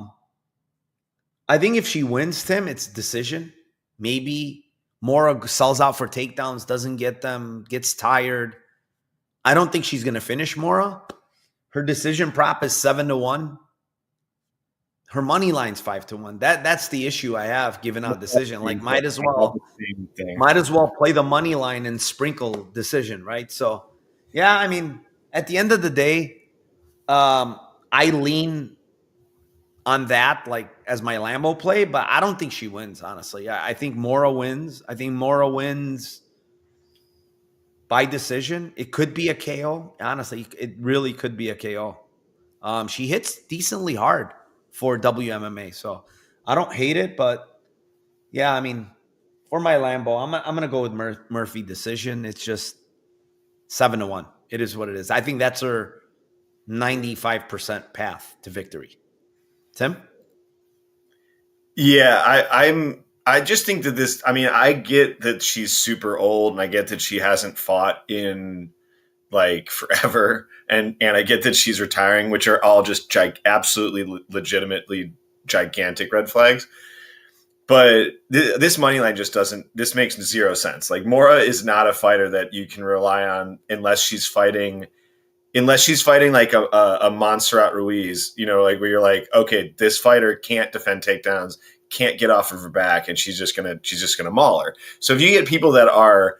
think if she wins, Tim, it's decision. Maybe Mora sells out for takedowns, doesn't get them, gets tired. I don't think she's going to finish Mora. Her decision prop is 7-1. Her money line's 5-1. That's the issue I have giving out decision. Like, might as well play the money line and sprinkle decision, right? So, yeah, I mean, at the end of the day, I lean on that, like, as my Lambo play, but I don't think she wins, honestly. I think Mora wins. I think Mora wins by decision. It could be a KO. Honestly, it really could be a KO. She hits decently hard for WMMA, so I don't hate it, but yeah, I mean, for my Lambo, I'm gonna go with Murphy decision. It's just 7-1. It is what it is. I think that's her 95% path to victory. Tim? Yeah, I just think that this, I mean, I get that she's super old and I get that she hasn't fought in like forever. And I get that she's retiring, which are all just absolutely legitimately gigantic red flags. But this money line just doesn't, this makes zero sense. Like, Mora is not a fighter that you can rely on unless she's fighting like a Montserrat Ruiz, you know, like where you're like, okay, this fighter can't defend takedowns, can't get off of her back, and she's just gonna maul her. So if you get people that are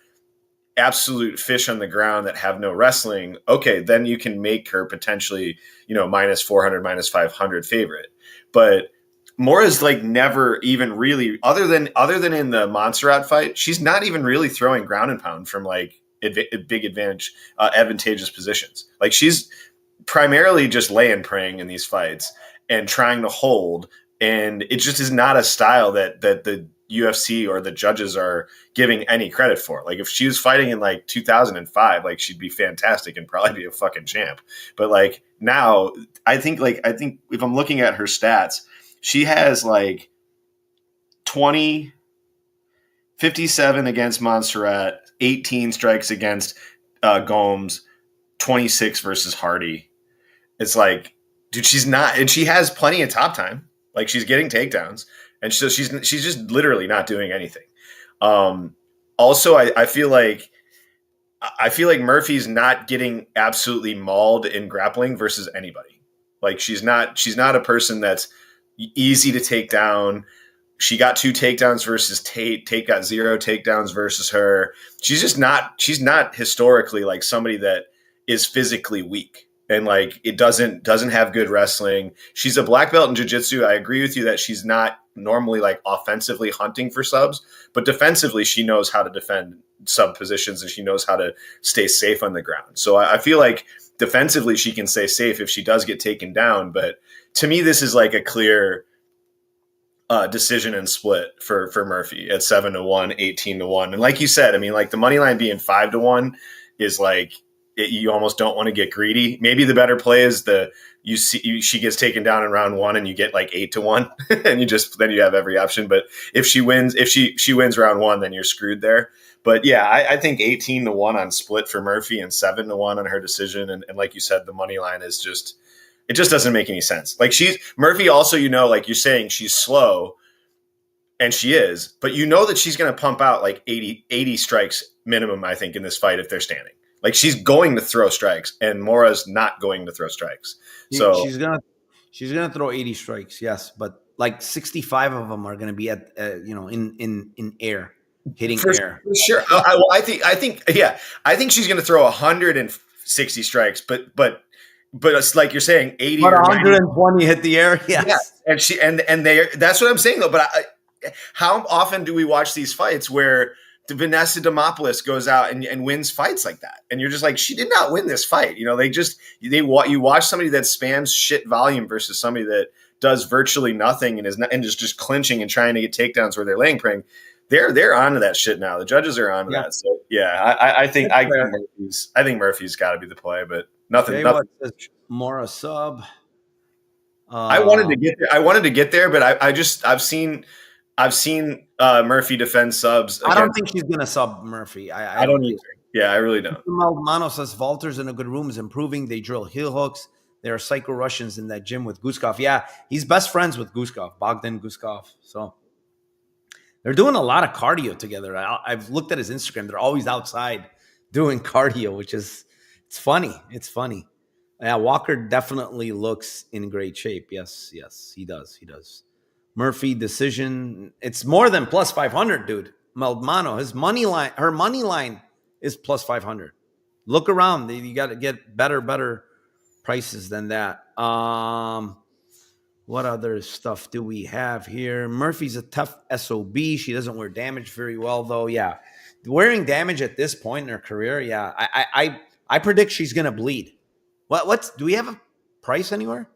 absolute fish on the ground that have no wrestling, okay, then you can make her potentially, you know, minus 400, minus 500 favorite. But Mora's like never even really, other than in the Montserrat fight, she's not even really throwing ground and pound from like big advantageous positions. Like, she's primarily just laying praying in these fights and trying to hold. And it just is not a style that the UFC or the judges are giving any credit for. Like, if she was fighting in like 2005, like, she'd be fantastic and probably be a fucking champ. But like now, I think if I'm looking at her stats, she has like 20, 57 against Montserrat, 18 strikes against Gomes, 26 versus Hardy. It's like, dude, she's not, and she has plenty of top time. Like, she's getting takedowns, and so she's just literally not doing anything. Also, I feel like Murphy's not getting absolutely mauled in grappling versus anybody. Like, she's not a person that's easy to take down. She got 2 takedowns versus Tate. Tate got 0 takedowns versus her. She's not historically like somebody that is physically weak. And like, it doesn't have good wrestling. She's a black belt in jiu-jitsu. I agree with you that she's not normally like offensively hunting for subs, but defensively she knows how to defend sub positions and she knows how to stay safe on the ground. So I feel like defensively she can stay safe if she does get taken down. But to me, this is like a clear decision and split for Murphy at 7-1, 18-1. And like you said, I mean, like, the money line being 5-1 is like, you almost don't want to get greedy. Maybe the better play is she gets taken down in round 1 and you get like 8-1 and then you have every option. But if she wins round 1, then you're screwed there. But yeah, I think 18-1 on split for Murphy and 7-1 on her decision. And like you said, the money line is just, it just doesn't make any sense. Like, Murphy also, you know, like you're saying, she's slow, and she is, but you know that she's going to pump out like 80 strikes minimum, I think, in this fight if they're standing. Like, she's going to throw strikes, and Mora's not going to throw strikes. So she's gonna throw 80 strikes, yes, but like 65 of them are gonna be at in air, hitting air. For sure. I think she's gonna throw 160 strikes, but it's like you're saying, 80 but or 120 hit the air. Yes. Yeah, and that's what I'm saying though. But how often do we watch these fights where Vanessa Demopoulos goes out and wins fights like that? And you're just like, she did not win this fight. You watch somebody that spams shit volume versus somebody that does virtually nothing and is just clinching and trying to get takedowns where they're laying praying. They're onto that shit now. The judges are onto that. So yeah, I think Murphy's got to be the play, but nothing. Mora sub. I wanted to get there, but I've seen Murphy defend subs. I don't think she's gonna sub Murphy. I don't either. Yeah, I really don't. Mano says Walter's in a good room, is improving. They drill heel hooks. There are psycho Russians in that gym with Guskov. Yeah, he's best friends with Guskov, Bogdan Guskov. So they're doing a lot of cardio together. I've looked at his Instagram. They're always outside doing cardio, which is it's funny. It's funny. Yeah, Walker definitely looks in great shape. Yes, he does. Murphy decision. It's more than plus 500, dude. Maldmano, her money line is plus 500. Look around. You got to get better prices than that. What other stuff do we have here? Murphy's a tough SOB. She doesn't wear damage very well, though. Yeah, wearing damage at this point in her career. Yeah, I predict she's gonna bleed. Do we have a price anywhere?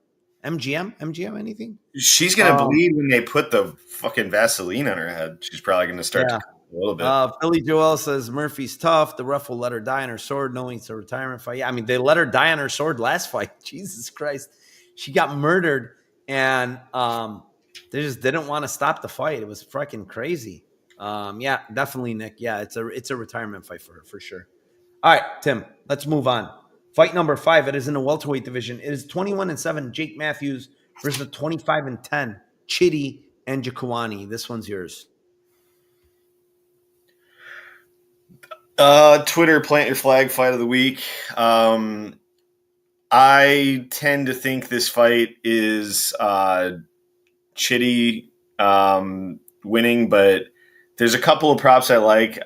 MGM, anything? She's gonna bleed when they put the fucking Vaseline on her head. She's probably gonna start to a little bit. Philly Joel says Murphy's tough. The ref will let her die on her sword, knowing it's a retirement fight. Yeah, I mean, they let her die on her sword last fight. Jesus Christ, she got murdered, and they just didn't want to stop the fight. It was freaking crazy. Yeah, definitely, Nick. Yeah, it's a retirement fight for her for sure. All right, Tim, let's move on. Fight number 5. It is in the welterweight division. It is 21-7 Jake Matthews versus 25-10 Chidi and Jakuani. This one's yours. Twitter plant your flag fight of the week. I tend to think this fight is Chidi winning, but there's a couple of props I like.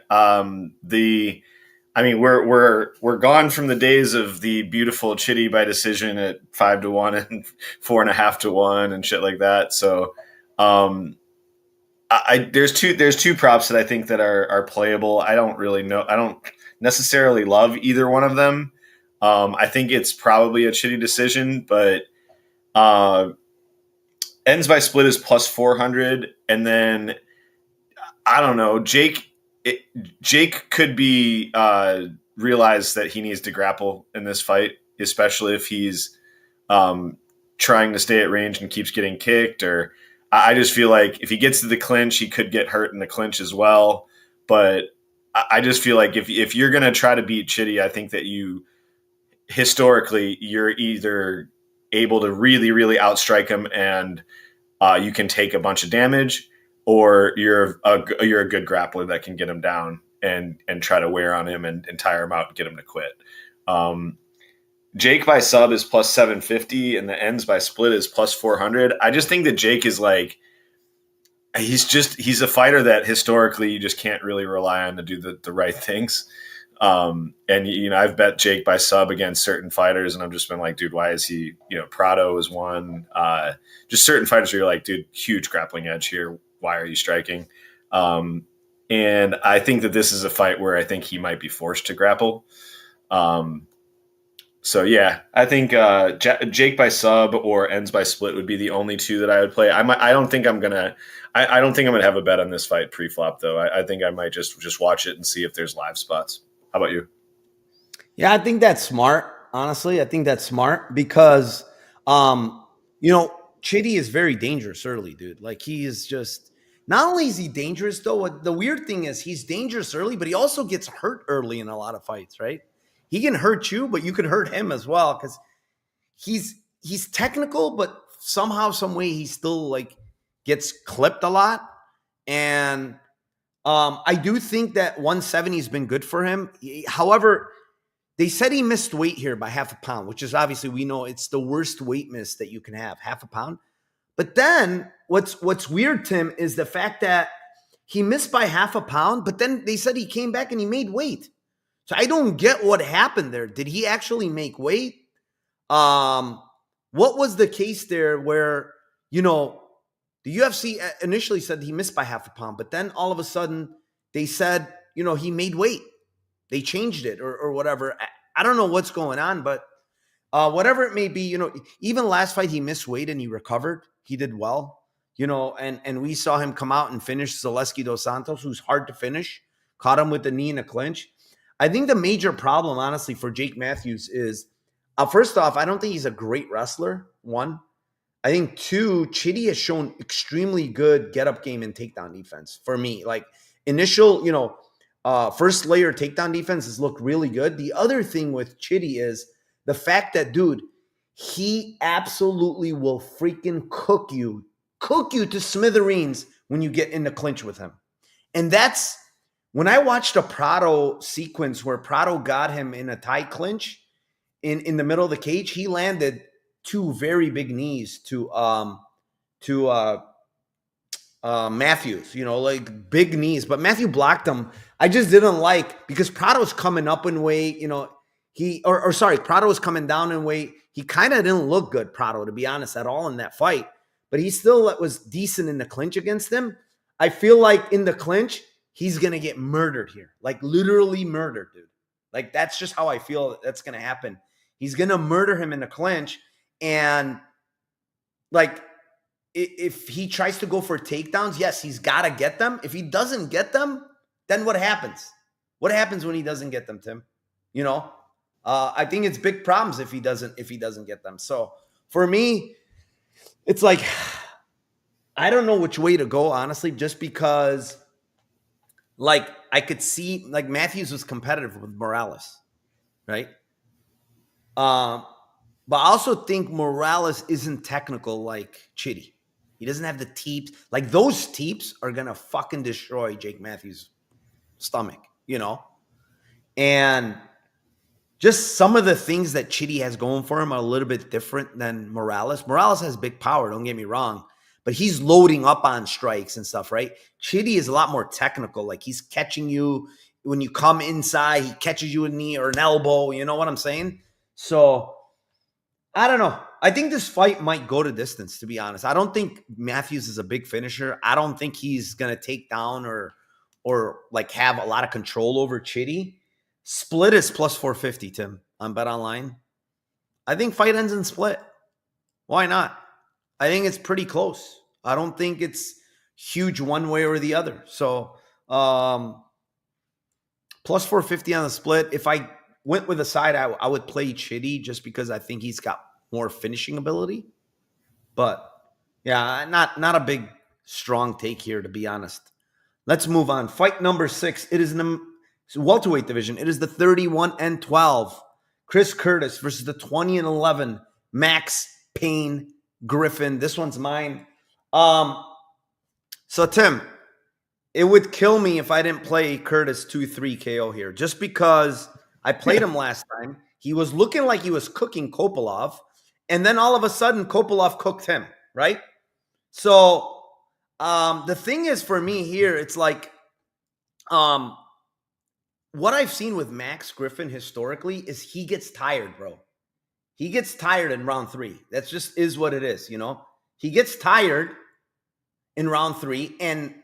We're gone from the days of the beautiful Chidi by decision at 5-1 and 4.5-1 and shit like that. So, there's two props that I think that are playable. I don't really know. I don't necessarily love either one of them. I think it's probably a Chidi decision, but ends by split is plus 400, and then I don't know. Jake could be realize that he needs to grapple in this fight, especially if he's trying to stay at range and keeps getting kicked. Or I just feel like if he gets to the clinch, he could get hurt in the clinch as well. But I just feel like if you're going to try to beat Chidi, I think that historically you're either able to really, really outstrike him and you can take a bunch of damage, or you're a good grappler that can get him down and try to wear on him and tire him out and get him to quit. Jake by sub is plus 750 and the ends by split is plus 400. I just think that Jake is like, he's a fighter that historically you just can't really rely on to do the right things. And I've bet Jake by sub against certain fighters and I've just been like, dude, why is he, Prado is one, just certain fighters where you're like, dude, huge grappling edge here. Why are you striking? And I think that this is a fight where I think he might be forced to grapple. So yeah, I think Jake by sub or ends by split would be the only two that I would play. I don't think I'm gonna have a bet on this fight pre-flop though. I think I might just watch it and see if there's live spots. How about you? Yeah, I think that's smart. Honestly, I think that's smart because, Chidi is very dangerous early, dude. Like he is just, not only is he dangerous though, the weird thing is he's dangerous early, but he also gets hurt early in a lot of fights, right? He can hurt you, but you could hurt him as well because he's technical, but somehow, some way he still like gets clipped a lot. And I do think that 170 has been good for him. However, they said he missed weight here by half a pound, which is obviously, we know it's the worst weight miss that you can have, half a pound. But then what's weird, Tim, is the fact that he missed by half a pound, but then they said he came back and he made weight. So I don't get what happened there. Did he actually make weight? What was the case there where, did The UFC initially said he missed by half a pound, but then all of a sudden they said, he made weight. They changed it or whatever. I don't know what's going on, but whatever it may be, even last fight he missed weight and he recovered. He did well, and we saw him come out and finish Zaleski dos Santos, who's hard to finish. Caught him with the knee in a clinch. I think the major problem, honestly, for Jake Matthews is, first off, I don't think he's a great wrestler, one. I think, two, Chidi has shown extremely good get-up game and takedown defense for me. Like, initial, first layer takedown defense has looked really good. The other thing with Chidi is the fact that, dude, he absolutely will freaking cook you to smithereens when you get in the clinch with him. And that's, when I watched a Prado sequence where Prado got him in a tight clinch in the middle of the cage, he landed two very big knees to Matthews, like big knees. But Matthew blocked him. I just didn't like, because Prado's coming up in weight, Prado was coming down in weight. He kind of didn't look good, Prado, to be honest, at all in that fight. But he still was decent in the clinch against him. I feel like in the clinch, he's going to get murdered here. Like, literally murdered, dude. Like, that's just how I feel that's going to happen. He's going to murder him in the clinch. And, like, if he tries to go for takedowns, yes, he's got to get them. If he doesn't get them, then what happens? What happens when he doesn't get them, Tim? I think it's big problems if he doesn't get them. So, for me, it's like, I don't know which way to go, honestly, just because, like, I could see, like, Matthews was competitive with Morales, right? But I also think Morales isn't technical like Chidi. He doesn't have the teeps. Like, those teeps are going to fucking destroy Jake Matthews' stomach, And just some of the things that Chidi has going for him are a little bit different than Morales. Morales has big power, don't get me wrong, but he's loading up on strikes and stuff, right? Chidi is a lot more technical. Like, he's catching you when you come inside, he catches you a knee or an elbow. You know what I'm saying? So, I don't know. I think this fight might go to distance, to be honest. I don't think Matthews is a big finisher. I don't think he's going to take down or like have a lot of control over Chidi. Split is plus 450, Tim, on BetOnline. I think fight ends in split. Why not? I think it's pretty close. I don't think it's huge one way or the other. So, plus 450 on the split. If I went with a side, I would play Chidi just because I think he's got more finishing ability. But, yeah, not a big, strong take here, to be honest. Let's move on. Fight number 6. It is in the welterweight division. It is the 31-12 Chris Curtis versus the 20-11 Max Payne Griffin. This one's mine. So, Tim, it would kill me if I didn't play Curtis 2-3 KO here, just because I played him last time. He was looking like he was cooking Kopylov, and then all of a sudden Kopylov cooked him, right? So the thing is, for me here, it's like what I've seen with Max Griffin historically is he gets tired, bro. He gets tired in round 3. That's just is what it is, He gets tired in round 3, and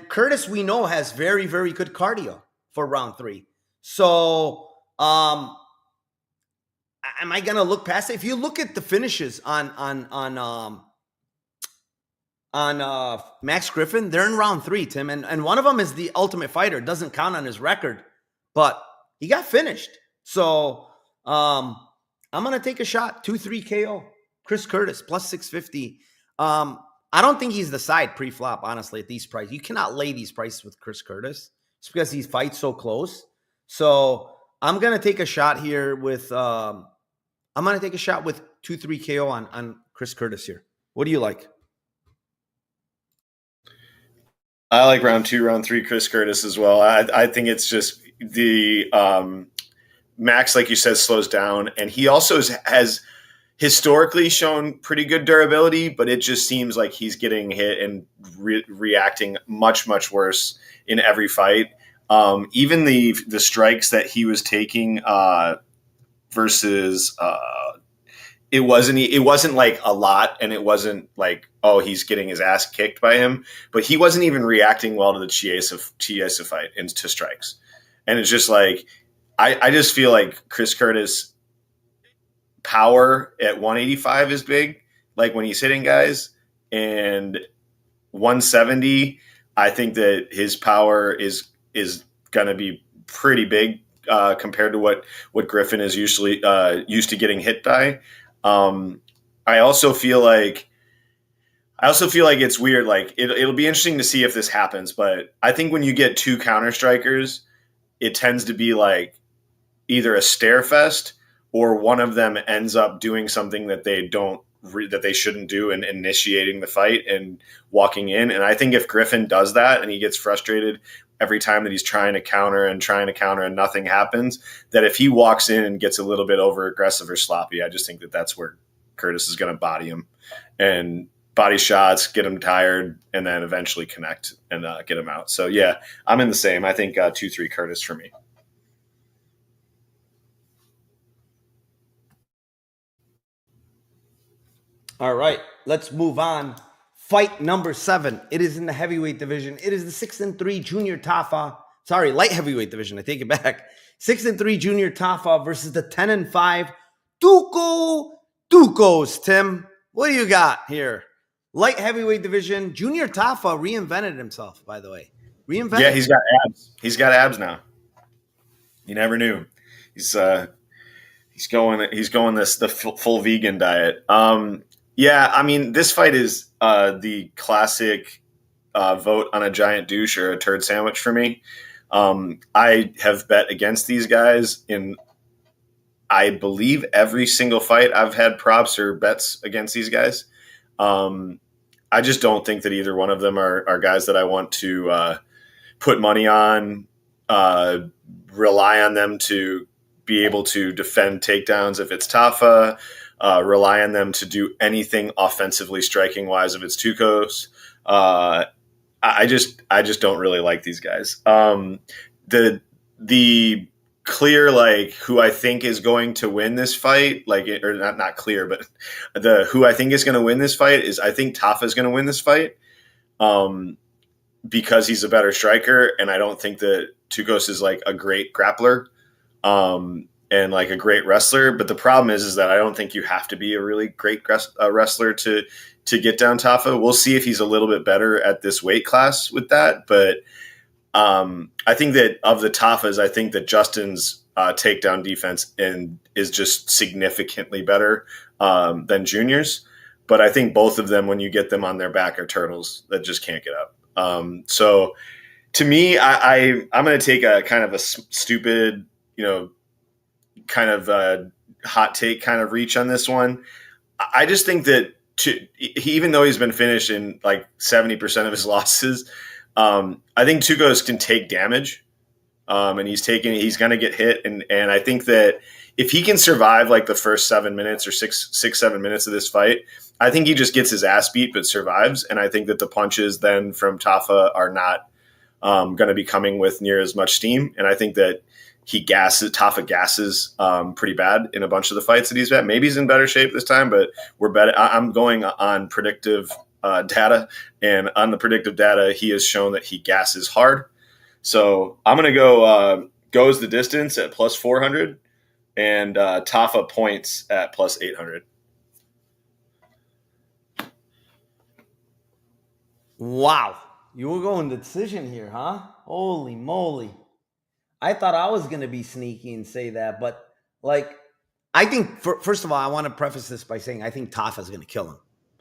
Curtis, we know, has very, very good cardio for round 3. So, am I gonna look past it? If you look at the finishes on Max Griffin, they're in round 3, Tim, and one of them is the Ultimate Fighter. It doesn't count on his record, but he got finished. So, I'm gonna take a shot. 2-3 KO. Chris Curtis plus 650. I don't think he's the side pre-flop, honestly, at these prices. You cannot lay these prices with Chris Curtis just because he fights so close. So I'm gonna take a shot here with 2-3 KO on Chris Curtis here. What do you like? I like round 2, round 3 Chris Curtis as well. I think it's just the Max, like you said, slows down, and he also has historically shown pretty good durability, but it just seems like he's getting hit and reacting much, much worse in every fight. Even the strikes that he was taking versus it wasn't like a lot, and it wasn't like, oh, he's getting his ass kicked by him, but he wasn't even reacting well to the Chiesa fight and to strikes. And it's just like, I just feel like Chris Curtis power at 185 is big, like when he's hitting guys, and 170, I think that his power is going to be pretty big compared to what Griffin is usually used to getting hit by. I also feel like it's weird. Like it'll be interesting to see if this happens, but I think when you get two counter strikers, it tends to be like either a stare fest or one of them ends up doing something that they shouldn't do and initiating the fight and walking in. And I think if Griffin does that and he gets frustrated every time that he's trying to counter and nothing happens, that if he walks in and gets a little bit over aggressive or sloppy, I just think that that's where Curtis is going to body him and body shots, get him tired, and then eventually connect and get him out. So yeah, I'm in the same. I think 2-3 Curtis for me. All right, let's move on. Fight number 7. It is in the heavyweight division. It is the 6-3 junior Tafa. Sorry, light heavyweight division. I take it back. 6-3 junior Tafa versus the 10-5 Tucos. Tim, what do you got here? Light heavyweight division. Junior Tafa reinvented himself, by the way. Yeah, he's got abs. He's got abs now. You never knew. He's going the full vegan diet. Yeah, I mean, this fight is the classic vote on a giant douche or a turd sandwich for me. I have bet against these guys in, I believe, every single fight I've had props or bets against these guys. I just don't think that either one of them are guys that I want to put money on, rely on them to be able to defend takedowns if it's Tafa, rely on them to do anything offensively striking wise if it's Tucos. I just don't really like these guys. The clear, like, who I think is going to win this fight, like, or not clear, but who I think is going to win this fight is, I think Tafa is going to win this fight because he's a better striker, and I don't think that Tucos is like a great grappler. And like a great wrestler, but the problem is that I don't think you have to be a really great wrestler to get down Tafa. We'll see if he's a little bit better at this weight class with that, but I think that of the Tafas, I think that Justin's takedown defense is just significantly better than Junior's. But I think both of them, when you get them on their back, are turtles that just can't get up. So to me, I'm going to take a kind of a stupid, kind of hot take kind of reach on this one. I just think that even though he's been finished in like 70% of his losses, I think Tucos can take damage, and he's going to get hit. And I think that if he can survive like the first 7 minutes or 7 minutes of this fight, I think he just gets his ass beat, but survives. And I think that the punches then from Tafa are not going to be coming with near as much steam. And I think that Tafa gasses pretty bad in a bunch of the fights that he's at. Maybe he's in better shape this time, but I'm going on predictive data, and on the predictive data, he has shown that he gasses hard. So I'm going to go goes the distance at plus 400, and Tafa points at plus 800. Wow, you were going the decision here, huh? Holy moly. I thought I was going to be sneaky and say that, but like, I think, first of all, I want to preface this by saying I think Tafa's going to kill him.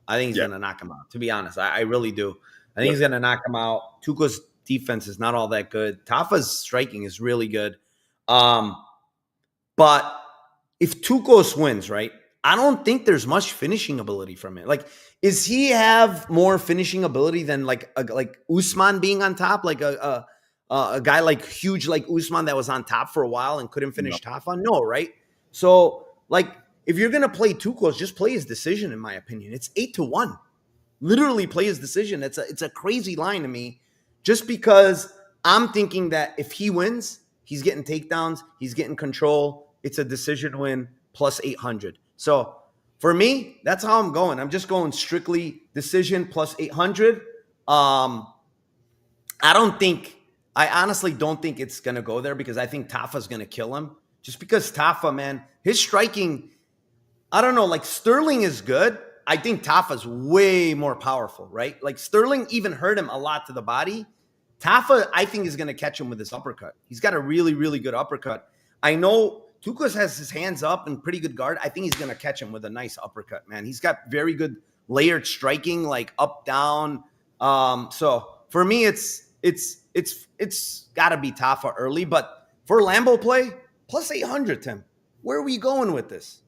I think he's going to knock him out, to be honest. I really do. I think he's going to knock him out. Tuco's defense is not all that good. Tafa's striking is really good. But if Tucos wins, right, I don't think there's much finishing ability from it. Like, is he have more finishing ability than like Usman being on top, like a guy like huge like Usman that was on top for a while and couldn't finish Tafa? No, right? So, like, if you're going to play Tucos, just play his decision, in my opinion. It's 8-1. Literally play his decision. It's a crazy line to me, just because I'm thinking that if he wins, he's getting takedowns, he's getting control. It's a decision win plus 800. So For me, that's how I'm going. I'm just going strictly decision plus 800. I honestly don't think it's going to go there because I think Tafa's going to kill him. Just because Tafa, man, his striking, I don't know, like Sterling is good. I think Tafa's way more powerful, right? Like Sterling even hurt him a lot to the body. Tafa, I think, is going to catch him with his uppercut. He's got a really, really good uppercut. I know Tucos has his hands up and pretty good guard. I think he's going to catch him with a nice uppercut, man. He's got very good layered striking, like up, down. So for me, it's got to be Tafa early. But for Lambo play, plus 800, Tim. Where are we going with this?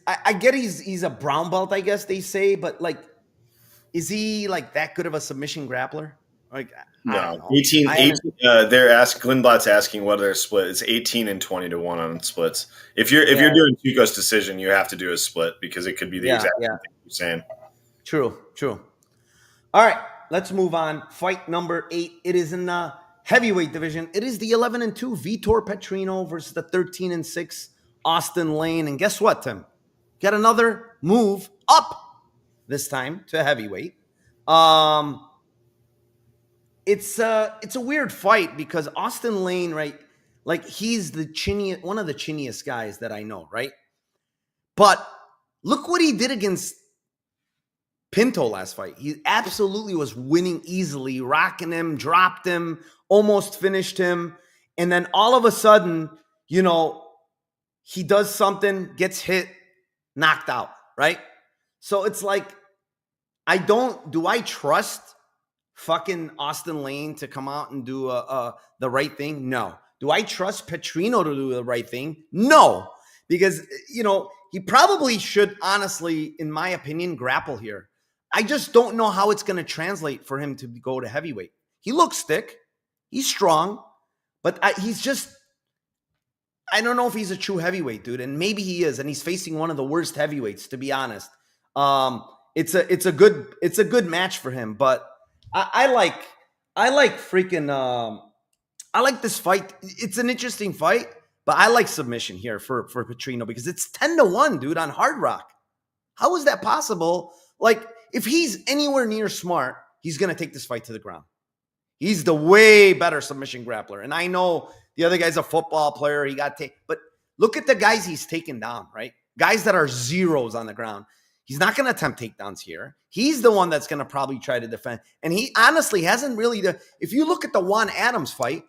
I get he's a brown belt, I guess they say, but like, is he like that good of a submission grappler? Like, no, 18. Glenblatt's asking what their split. It's 18 and 20 to 1 on splits. If you're doing Tucos decision, you have to do a split because it could be the exact thing you're saying. True. All right, let's move on. Fight number 8. It is in the heavyweight division. It is the 11-2 Vitor Petrino versus the 13-6 Austin Lane. And guess what, Tim? Got another move up this time to heavyweight. It's a weird fight because Austin Lane, right? Like he's one of the chinniest guys that I know, right? But look what he did against Pinto last fight. He absolutely was winning easily, rocking him, dropped him, almost finished him. And then all of a sudden, he does something, gets hit, knocked out, right? So it's like, do I trust fucking Austin Lane to come out and do the right thing? No. Do I trust Petrino to do the right thing? No. Because, he probably should, honestly, in my opinion, grapple here. I just don't know how it's going to translate for him to go to heavyweight. He looks thick. He's strong. But he's just, I don't know if he's a true heavyweight, dude. And maybe he is. And he's facing one of the worst heavyweights, to be honest. It's a good match for him. But I like this fight. It's an interesting fight. But I like submission here for Petrino because it's 10-1, dude, on Hard Rock. How is that possible? Like, if he's anywhere near smart, he's going to take this fight to the ground. He's the way better submission grappler. And I know the other guy's a football player. He got taken. But look at the guys he's taken down, right? Guys that are zeros on the ground. He's not going to attempt takedowns here. He's the one that's going to probably try to defend. And he honestly hasn't really. If you look at the Juan Adams fight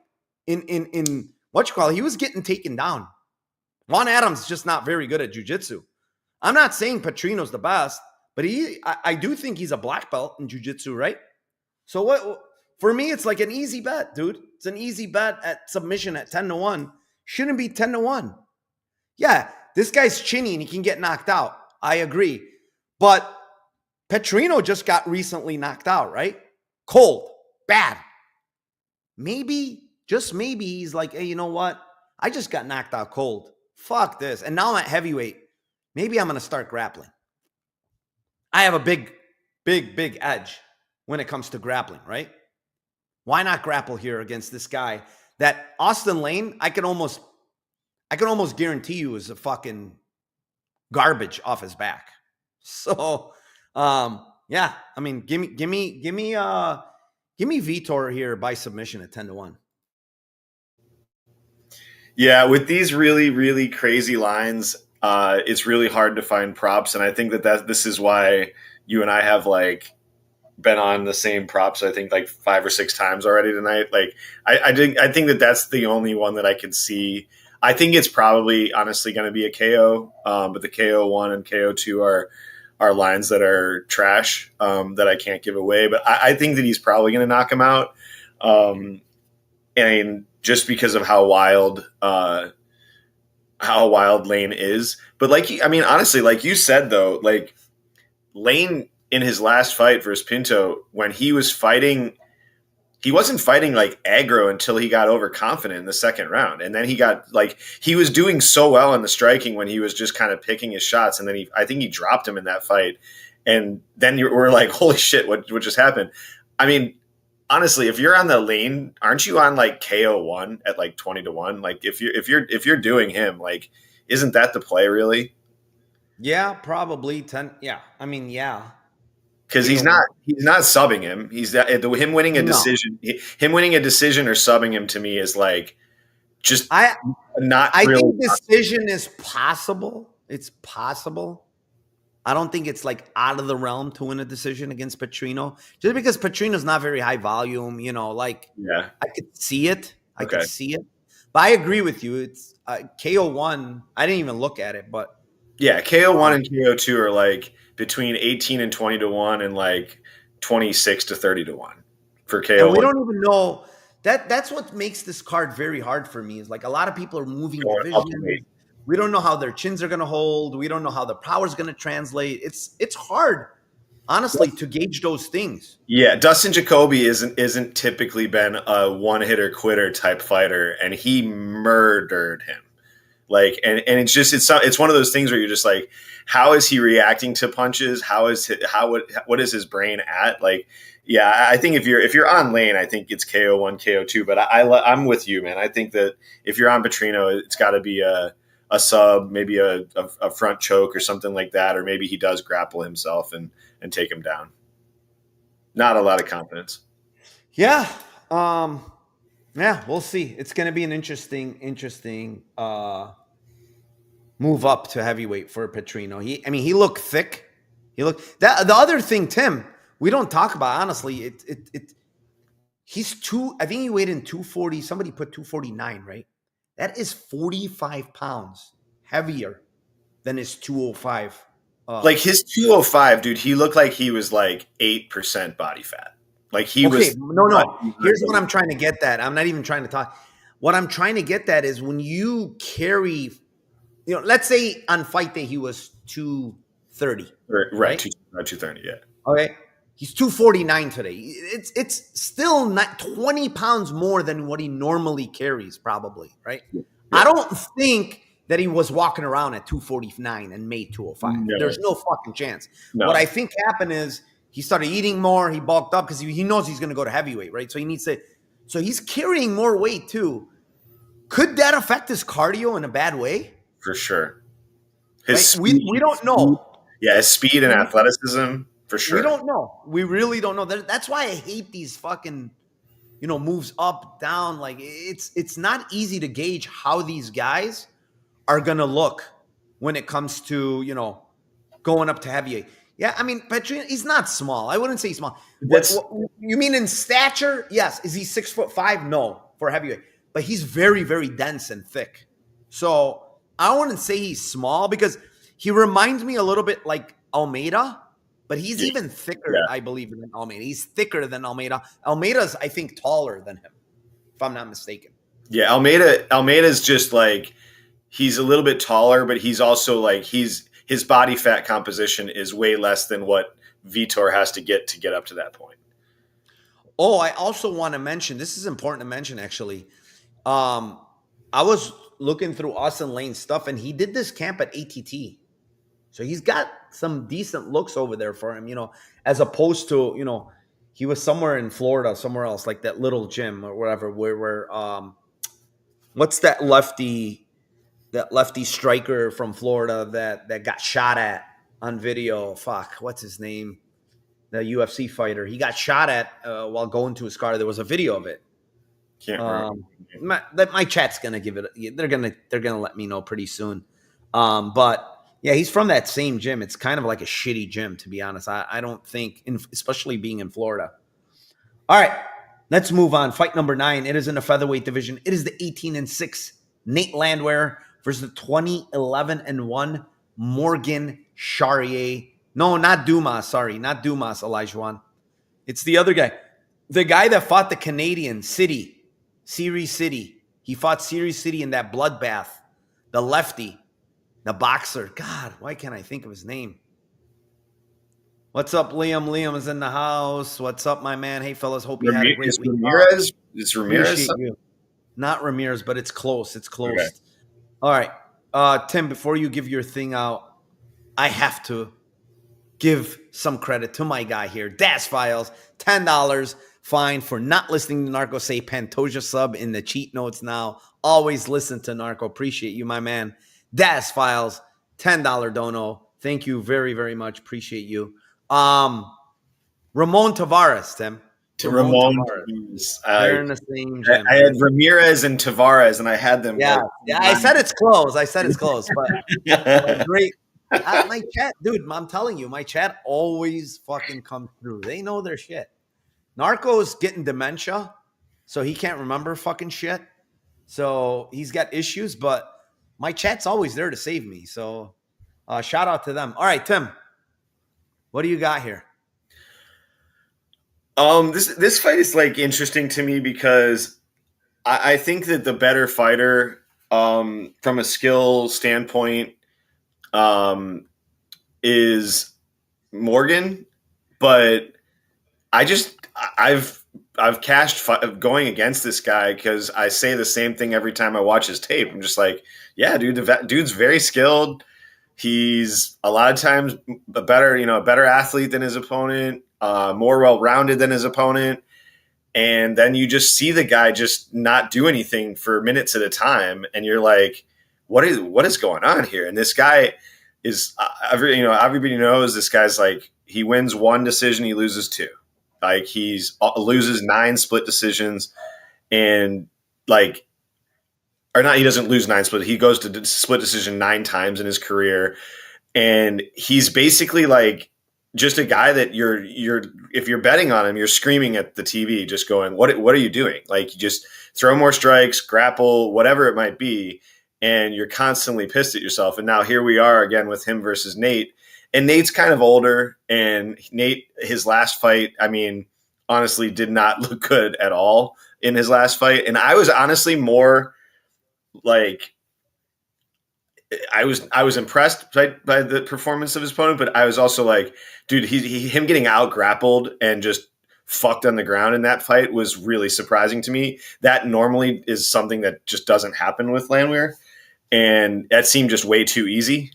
in he was getting taken down. Juan Adams is just not very good at jiu-jitsu. I'm not saying Petrino's the best, but I do think he's a black belt in jiu-jitsu, right? So what for me, it's like an easy bet, dude. It's an easy bet at submission at 10-1. Shouldn't be 10-1. Yeah, this guy's chinny and he can get knocked out. I agree. But Petrino just got recently knocked out, right? Cold. Bad. Maybe, just maybe, he's like, hey, you know what? I just got knocked out cold. Fuck this. And now I'm at heavyweight. Maybe I'm going to start grappling. I have a big edge when it comes to grappling, right? Why not grapple here against this guy that Austin Lane, I can almost guarantee you is a fucking garbage off his back. So, yeah, I mean, give me Vitor here by submission at 10-1. Yeah, with these really, really crazy lines, it's really hard to find props, and I think that this is why you and I have like been on the same props. I think like 5 or 6 times already tonight. Like I think that that's the only one that I could see. I think it's probably honestly going to be a KO, but the KO 1 and KO 2 are lines that are trash that I can't give away. But I think that he's probably going to knock him out, and just because of how wild Lane is. But honestly, like you said though, like Lane in his last fight versus Pinto, when he was fighting, he wasn't fighting like aggro until he got overconfident in the second round. And then he was doing so well in the striking when he was just kind of picking his shots. And then I think he dropped him in that fight. And then we're like, holy shit, what just happened? I mean, honestly, if you're on the Lane, aren't you on like KO 1 at like 20-1? Like if you're doing him, like, isn't that the play really? Yeah, probably 10. Yeah. I mean, yeah. Because he's not subbing him. Him winning a decision. Him winning a decision or subbing him to me is like just not. I really think decision is possible. It's possible. I don't think it's like out of the realm to win a decision against Petrino, just because Petrino's not very high volume. Yeah. I could see it. I could see it. But I agree with you. It's KO1. I didn't even look at it, but yeah, KO1 and KO2 are like between 18 and 20 to 1 and like 26 to 30 to 1 for KO1. And we don't even know that's what makes this card very hard for me. Is like a lot of people are moving divisions. We don't know how their chins are going to hold. We don't know how the power is going to translate. It's hard, honestly, to gauge those things. Yeah, Dustin Jacoby isn't typically been a one-hitter quitter type fighter, and he murdered him. Like, and it's one of those things where you're just like, how is he reacting to punches? What is his brain at? Like, yeah, I think if you're on lane, I think it's KO1, KO2. But I'm with you, man. I think that if you're on Petrino, it's got to be a sub, maybe a front choke or something like that, or maybe he does grapple himself and take him down. Not a lot of confidence. Yeah. Yeah, we'll see. It's going to be an interesting move up to heavyweight for Petrino. He looked thick. The other thing, Tim, we don't talk about, honestly, I think he weighed in 240. Somebody put 249, right? That is 45 pounds heavier than his 205. Like his 205, dude, he looked like he was like 8% body fat. Like he was. No. Here's what I'm trying to get at. I'm not even trying to talk. What I'm trying to get at is when you carry, let's say on fight day he was 230. Right? 230, yeah. Okay. He's 249 today. It's still not 20 pounds more than what he normally carries, probably, right? Yeah. I don't think that he was walking around at 249 and made 205. No. There's no fucking chance. No. What I think happened is he started eating more. He bulked up because he knows he's going to go to heavyweight, right? So he needs to. So he's carrying more weight too. Could that affect his cardio in a bad way? For sure. We don't know. Yeah, his speed and athleticism. For sure. We don't know. We really don't know. That's why I hate these fucking, moves up, down. Like it's not easy to gauge how these guys are gonna look when it comes to going up to heavyweight. Yeah, I mean Petrino, he's not small. I wouldn't say he's small. What you mean in stature? Yes. Is he 6'5"? No, for heavyweight. But he's very, very dense and thick. So I wouldn't say he's small because he reminds me a little bit like Almeida. But he's even thicker, I believe, than Almeida. He's thicker than Almeida. Almeida's, I think, taller than him, if I'm not mistaken. Yeah, Almeida's just like, he's a little bit taller, but he's also like, his body fat composition is way less than what Vitor has to get up to that point. Oh, I also want to mention, this is important to mention, actually. I was looking through Austin Lane's stuff, and he did this camp at ATT. So he's got some decent looks over there for him, as opposed to, he was somewhere in Florida, somewhere else, like that little gym or whatever, where what's that lefty striker from Florida that got shot at on video? Fuck, what's his name? The UFC fighter. He got shot at while going to his car. There was a video of it. Can't remember. My chat's gonna give it. They're gonna let me know pretty soon. But yeah, he's from that same gym. It's kind of like a shitty gym, to be honest. I don't think, especially being in Florida. All right, let's move on. Fight number 9. It is in the featherweight division. It is the 18-6 Nate Landwear versus the 20-11-1 Morgan Sharie. No, not Dumas. Sorry, not Dumas, Elijah. It's the other guy. The guy that fought the Canadian Series City. He fought Series City in that bloodbath. The lefty. The boxer. God, why can't I think of his name? What's up, Liam? Liam is in the house. What's up, my man? Hey, fellas. Hope you had a great week. Ramirez? It's Ramirez? Not Ramirez, but it's close. It's close. Okay. All right. Tim, before you give your thing out, I have to give some credit to my guy here. Dash Files, $10 fine for not listening to Narco. Say Pantoja sub in the cheat notes now. Always listen to Narco. Appreciate you, my man. Das Files, $10 dono Thank you very, very much. Appreciate you. Ramon Tavares, Tim. To Ramon Ramon, Tavares. They're in the same gym. I had Ramirez and Tavares, and I had them. Yeah, like, yeah. I said it's close. But great. My chat, dude. I'm telling you, my chat always fucking comes through. They know their shit. Narco's getting dementia, so he can't remember fucking shit. So he's got issues, but my chat's always there to save me. So shout out to them. All right, Tim, what do you got here? This fight is like interesting to me because I think that the better fighter, from a skill standpoint, is Morgan, but I've cashed going against this guy because I say the same thing every time I watch his tape. I'm just like, yeah, dude, dude's very skilled. He's a lot of times a better athlete than his opponent, more well-rounded than his opponent. And then you just see the guy just not do anything for minutes at a time. And you're like, what is going on here? And this guy is, everybody knows this guy's like, he wins one decision, he loses two. Like loses 9 split decisions, and like, or not, he doesn't lose 9 split. He goes to split decision 9 times in his career. And he's basically like just a guy that if you're betting on him, you're screaming at the TV, just going, what are you doing? Like, you just throw more strikes, grapple, whatever it might be. And you're constantly pissed at yourself. And now here we are again with him versus Nate. And Nate's kind of older, and Nate, his last fight, I mean, honestly, did not look good at all in his last fight. And I was honestly more like, I was impressed by the performance of his opponent, but I was also like, dude, him getting out grappled and just fucked on the ground in that fight was really surprising to me. That normally is something that just doesn't happen with Landwear, and that seemed just way too easy.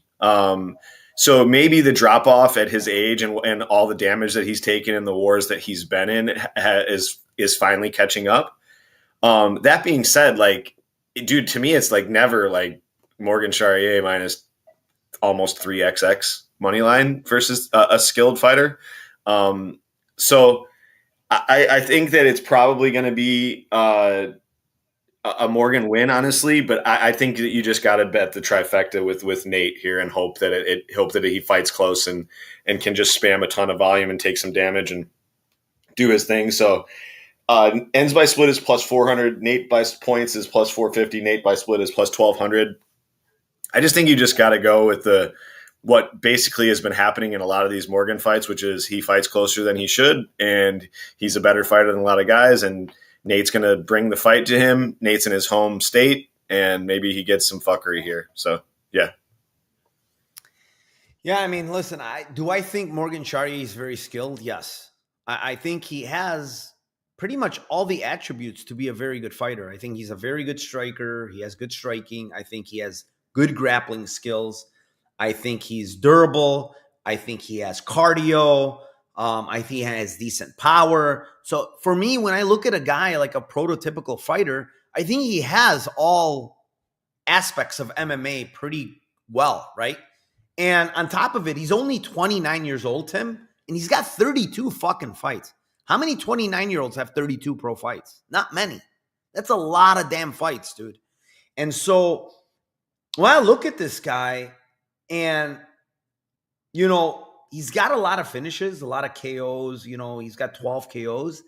So maybe the drop off at his age and all the damage that he's taken in the wars that he's been in is finally catching up. That being said, like, dude, to me, it's like never like Morgan Sharie minus almost 3xx money line versus a skilled fighter. So I think that it's probably going to be a Morgan win, honestly, but I think that you just got to bet the trifecta with Nate here and hope that he fights close and can just spam a ton of volume and take some damage and do his thing. So ends by split is plus 400. Nate by points is plus 450. Nate by split is plus 1200. I just think you just got to go with what basically has been happening in a lot of these Morgan fights, which is he fights closer than he should, and he's a better fighter than a lot of guys, and Nate's going to bring the fight to him. Nate's in his home state, and maybe he gets some fuckery here. So, yeah. Yeah, I mean, listen, do I think Morgan Sharie is very skilled? Yes. I think he has pretty much all the attributes to be a very good fighter. I think he's a very good striker. He has good striking. I think he has good grappling skills. I think he's durable. I think he has cardio. I think he has decent power. So for me, when I look at a guy like a prototypical fighter, I think he has all aspects of MMA pretty well, right? And on top of it, he's only 29 years old, Tim, and he's got 32 fucking fights. How many 29-year-olds have 32 pro fights? Not many. That's a lot of damn fights, dude. And so when I look at this guy and, you know, he's got a lot of finishes, a lot of KOs. You know, he's got 12 KOs.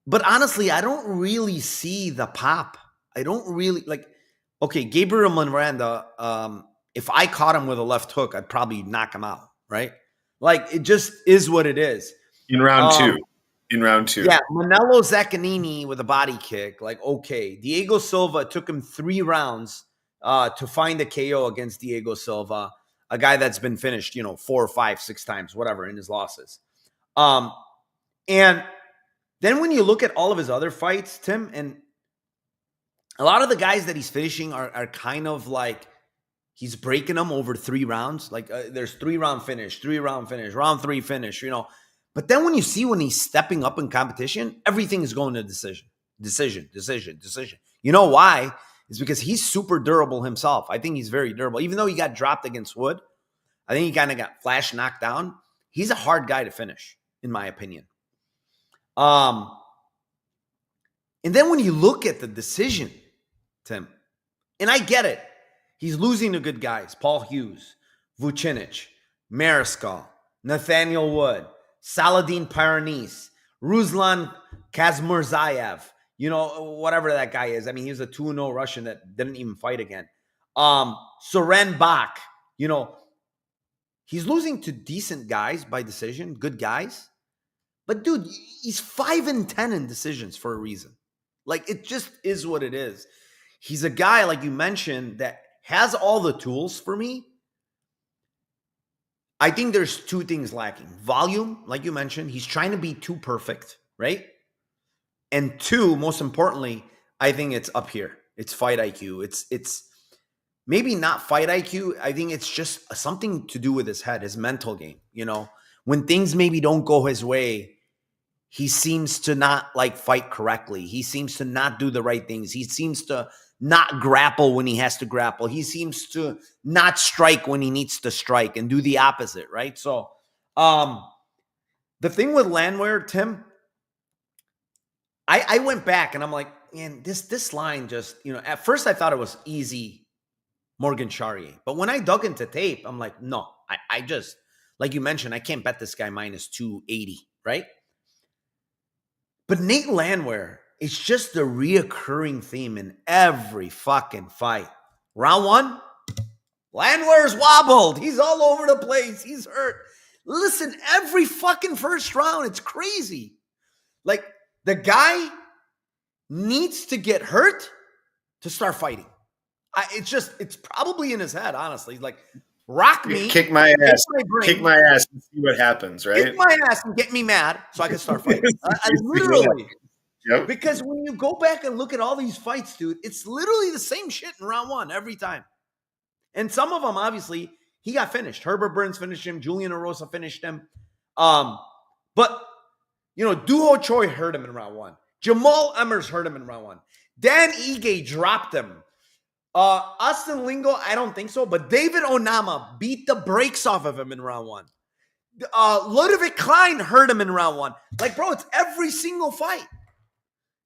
But honestly, I don't really see the pop. I don't really like. Okay, Gabriel Miranda. If I caught him with a left hook, I'd probably knock him out. Right? Like, it just is what it is. In round two. Yeah, Manelo Zaccanini with a body kick. Like, okay, Diego Silva took him 3 rounds to find a KO against Diego Silva. A guy that's been finished, 4 or 5, 6 times, whatever, in his losses. And then when you look at all of his other fights, Tim, and a lot of the guys that he's finishing are kind of like he's breaking them over 3 rounds. Like there's 3-round finish, round 3 finish, But then when he's stepping up in competition, everything is going to decision. You know why? It's because he's super durable himself. I think he's very durable. Even though he got dropped against Wood, I think he kind of got flash knocked down. He's a hard guy to finish, in my opinion. And then when you look at the decision, Tim, and I get it, he's losing to good guys. Paul Hughes, Vucinic, Mariscal, Nathaniel Wood, Saladin Paranese, Ruslan Kazmurzaev, whatever that guy is. I mean, he was a 2-0 Russian that didn't even fight again. Soren Bach, he's losing to decent guys by decision, good guys. But dude, he's 5-10 in decisions for a reason. Like, it just is what it is. He's a guy, like you mentioned, that has all the tools for me. I think there's two things lacking. Volume, like you mentioned, he's trying to be too perfect, right? And two, most importantly, I think it's up here. It's fight IQ. It's maybe not fight IQ. I think it's just something to do with his head, his mental game. When things maybe don't go his way, he seems to not fight correctly. He seems to not do the right things. He seems to not grapple when he has to grapple. He seems to not strike when he needs to strike and do the opposite, right? So the thing with Landwear, Tim, I went back and I'm like, man, this line just, at first I thought it was easy Morgan Sharie. But when I dug into tape, I'm like, no, I just, like you mentioned, I can't bet this guy minus 280, right? But Nate Landwear, it's just a reoccurring theme in every fucking fight. Round one, Landwear's wobbled. He's all over the place. He's hurt. Listen, every fucking first round, it's crazy. Like, the guy needs to get hurt to start fighting. It's probably in his head, honestly. Like, rock me. Kick my ass. Kick my ass and see what happens, right? Kick my ass and get me mad so I can start fighting. I literally. Yep. Because when you go back and look at all these fights, dude, it's literally the same shit in round one every time. And some of them, obviously, he got finished. Herbert Burns finished him. Julian Erosa finished him. But, Duho Choi hurt him in round one. Jamal Emmers hurt him in round one. Dan Ige dropped him. Austin Lingo, I don't think so. But David Onama beat the brakes off of him in round one. Ludovic Klein hurt him in round one. Like, bro, it's every single fight.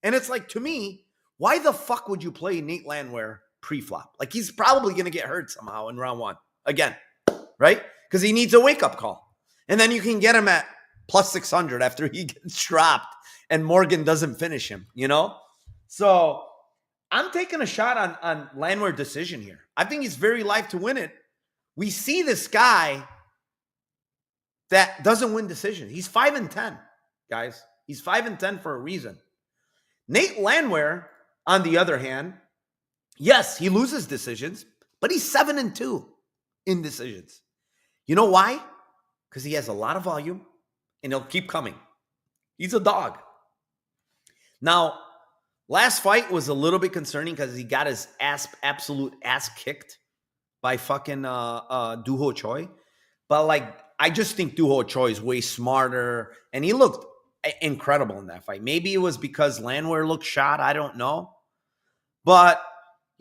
And it's like, to me, why the fuck would you play Nate Landwear pre-flop? Like, he's probably going to get hurt somehow in round one. Again, right? Because he needs a wake-up call. And then you can get him at plus 600 after he gets dropped and Morgan doesn't finish him, So I'm taking a shot on Landwear decision here. I think he's very live to win it. We see this guy that doesn't win decisions. He's 5-10, guys. He's 5-10 for a reason. Nate Landwear, on the other hand, yes, he loses decisions, but he's 7-2 in decisions. You know why? Because he has a lot of volume, and he'll keep coming. He's a dog. Now, last fight was a little bit concerning because he got his absolute ass kicked by fucking Duho Choi. But, I just think Duho Choi is way smarter, and he looked incredible in that fight. Maybe it was because Landwear looked shot. I don't know. But,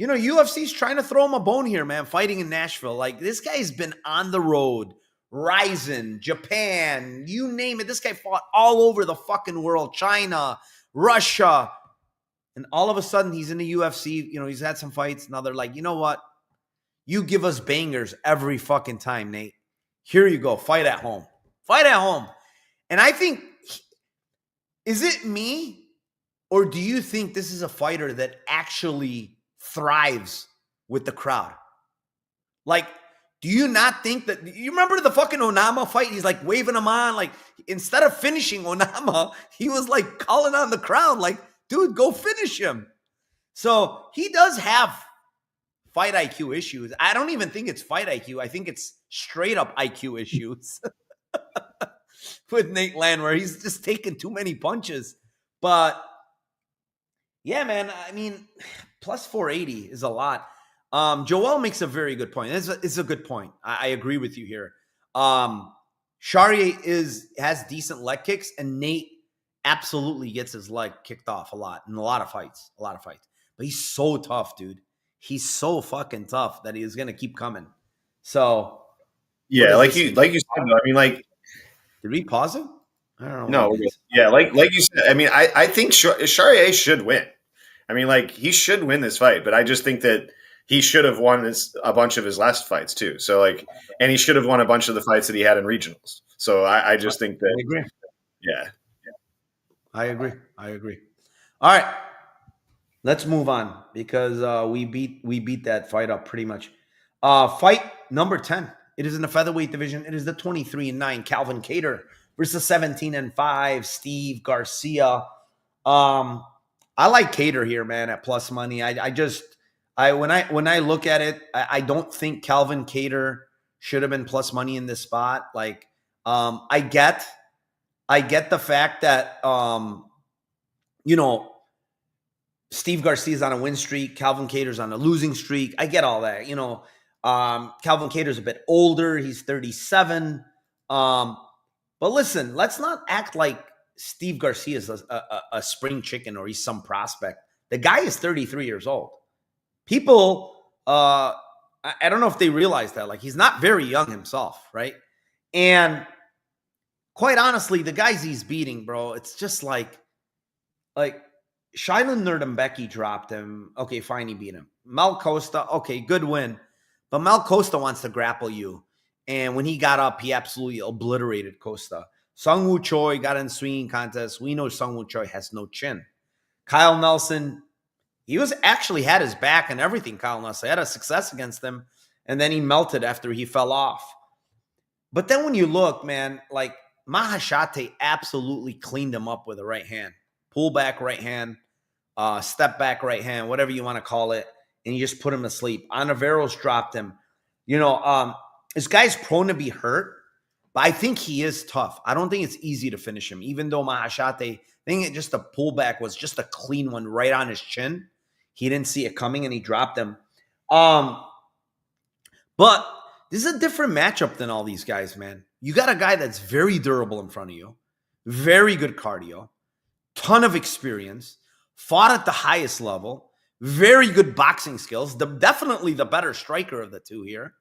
UFC's trying to throw him a bone here, man, fighting in Nashville. Like, this guy's been on the road, Ryzen, Japan, you name it. This guy fought all over the fucking world, China, Russia. And all of a sudden, he's in the UFC. He's had some fights. Now they're like, you know what? You give us bangers every fucking time, Nate. Here you go. Fight at home. Fight at home. And I think, is it me? Or do you think this is a fighter that actually thrives with the crowd? Like, do you not think that, you remember the fucking Onama fight? He's like waving him on. Like, instead of finishing Onama, he was like calling on the crowd. Like, dude, go finish him. So he does have fight IQ issues. I don't even think it's fight IQ. I think it's straight up IQ issues with Nate Landwear. He's just taking too many punches. But yeah, man, I mean, plus 480 is a lot. Joel makes a very good point. It's a good point. I agree with you here. Sharie has decent leg kicks, and Nate absolutely gets his leg kicked off a lot in a lot of fights. But he's so tough, dude. He's so fucking tough that he's going to keep coming. So, Yeah, like you said, though, I mean, like, Did we pause it? I don't know. no, yeah, like you said, I mean, I think Sharie should win. I mean, like, he should win this fight, but I just think that he should have won a bunch of his last fights too. So, like, and he should have won a bunch of the fights that he had in regionals. So I just think that, I agree. yeah. I agree. All right, let's move on because we beat that fight up pretty much. Fight number 10. It is in the featherweight division. It is the 23-9 Calvin Kedar versus 17-5 Steve Garcia. I like Kedar here, man, at plus money. When I look at it, I don't think Calvin Kedar should have been plus money in this spot. Like, I get the fact that Steve Garcia's on a win streak, Calvin Kedar's on a losing streak. I get all that. Calvin Kedar's a bit older. He's 37. But listen, let's not act like Steve Garcia is a spring chicken or he's some prospect. The guy is 33 years old. People, I don't know if they realize that. Like, he's not very young himself, right? And quite honestly, the guys he's beating, bro, it's just like Shilan Nurdembeki dropped him. Okay, fine, he beat him. Mel Costa, okay, good win. But Mel Costa wants to grapple you. And when he got up, he absolutely obliterated Costa. Sung Woo Choi got in swinging contest. We know Sung Woo Choi has no chin. Kyle Nelson, he was actually had his back and everything, Kyle Nelson. Had a success against him. And then he melted after he fell off. But then when you look, man, like Mahashate absolutely cleaned him up with a right hand. Pull back right hand, step back right hand, whatever you want to call it. And you just put him to sleep. Anaveros dropped him. This guy's prone to be hurt, but I think he is tough. I don't think it's easy to finish him, even though Mahashate, I think just the pullback was just a clean one right on his chin. He didn't see it coming and he dropped him. But this is a different matchup than all these guys, man. You got a guy that's very durable in front of you, very good cardio, ton of experience, fought at the highest level, very good boxing skills, definitely the better striker of the two here.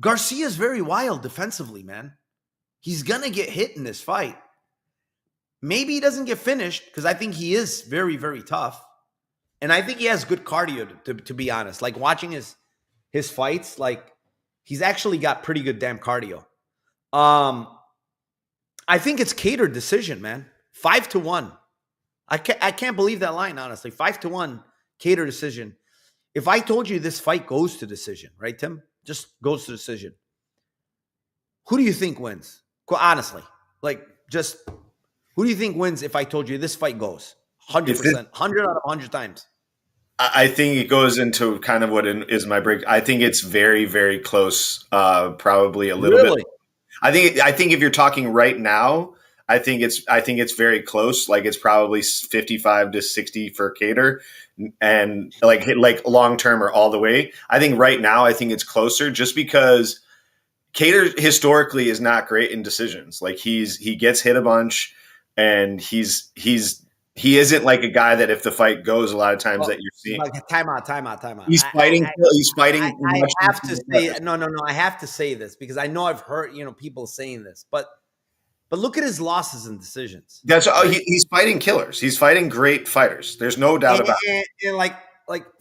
Garcia is very wild defensively, man. He's going to get hit in this fight. Maybe he doesn't get finished because I think he is very, very tough. And I think he has good cardio, to be honest. Like, watching his fights, like, he's actually got pretty good damn cardio. I think it's Kedar decision, man. 5-1. I can't believe that line, honestly. 5-1, Kedar decision. If I told you this fight goes to decision, right, Tim? Just goes to decision. Who do you think wins? Honestly, like, just who do you think wins if I told you this fight goes? 100%, 100 out of 100 times. I think it goes into kind of what is my break. I think it's very, very close. Probably a little bit. I think if you're talking right now, I think it's very close. Like, it's probably 55-60 for Kedar, and like long term or all the way. I think right now, I think it's closer just because Kedar historically is not great in decisions. Like, he gets hit a bunch, and he isn't like a guy that if the fight goes a lot of times that you're seeing. Like, time out. He's fighting. I have to say no. I have to say this because I know I've heard people saying this, but look at his losses and decisions. That's he's fighting killers. He's fighting great fighters. There's no doubt about it. And like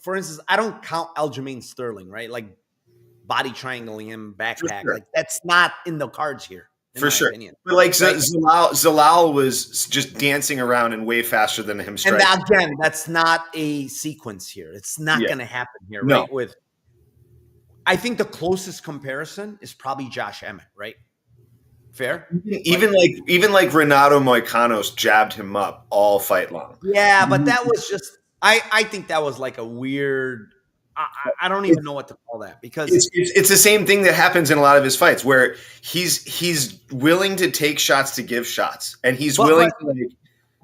for instance, I don't count Aljamain Sterling, right? Like, body triangling him, backpack. Sure. Like, that's not in the cards here. For sure. Opinion. But like, right? Zalal was just dancing around and way faster than him. And again, that's not a sequence here. It's not going to happen here, right? I think the closest comparison is probably Josh Emmett, right? Fair? Even like Renato Moicanos jabbed him up all fight long. Yeah, but that was just I think that was like a weird I don't even know what to call that because it's the same thing that happens in a lot of his fights where he's willing to take shots to give shots, and he's willing to.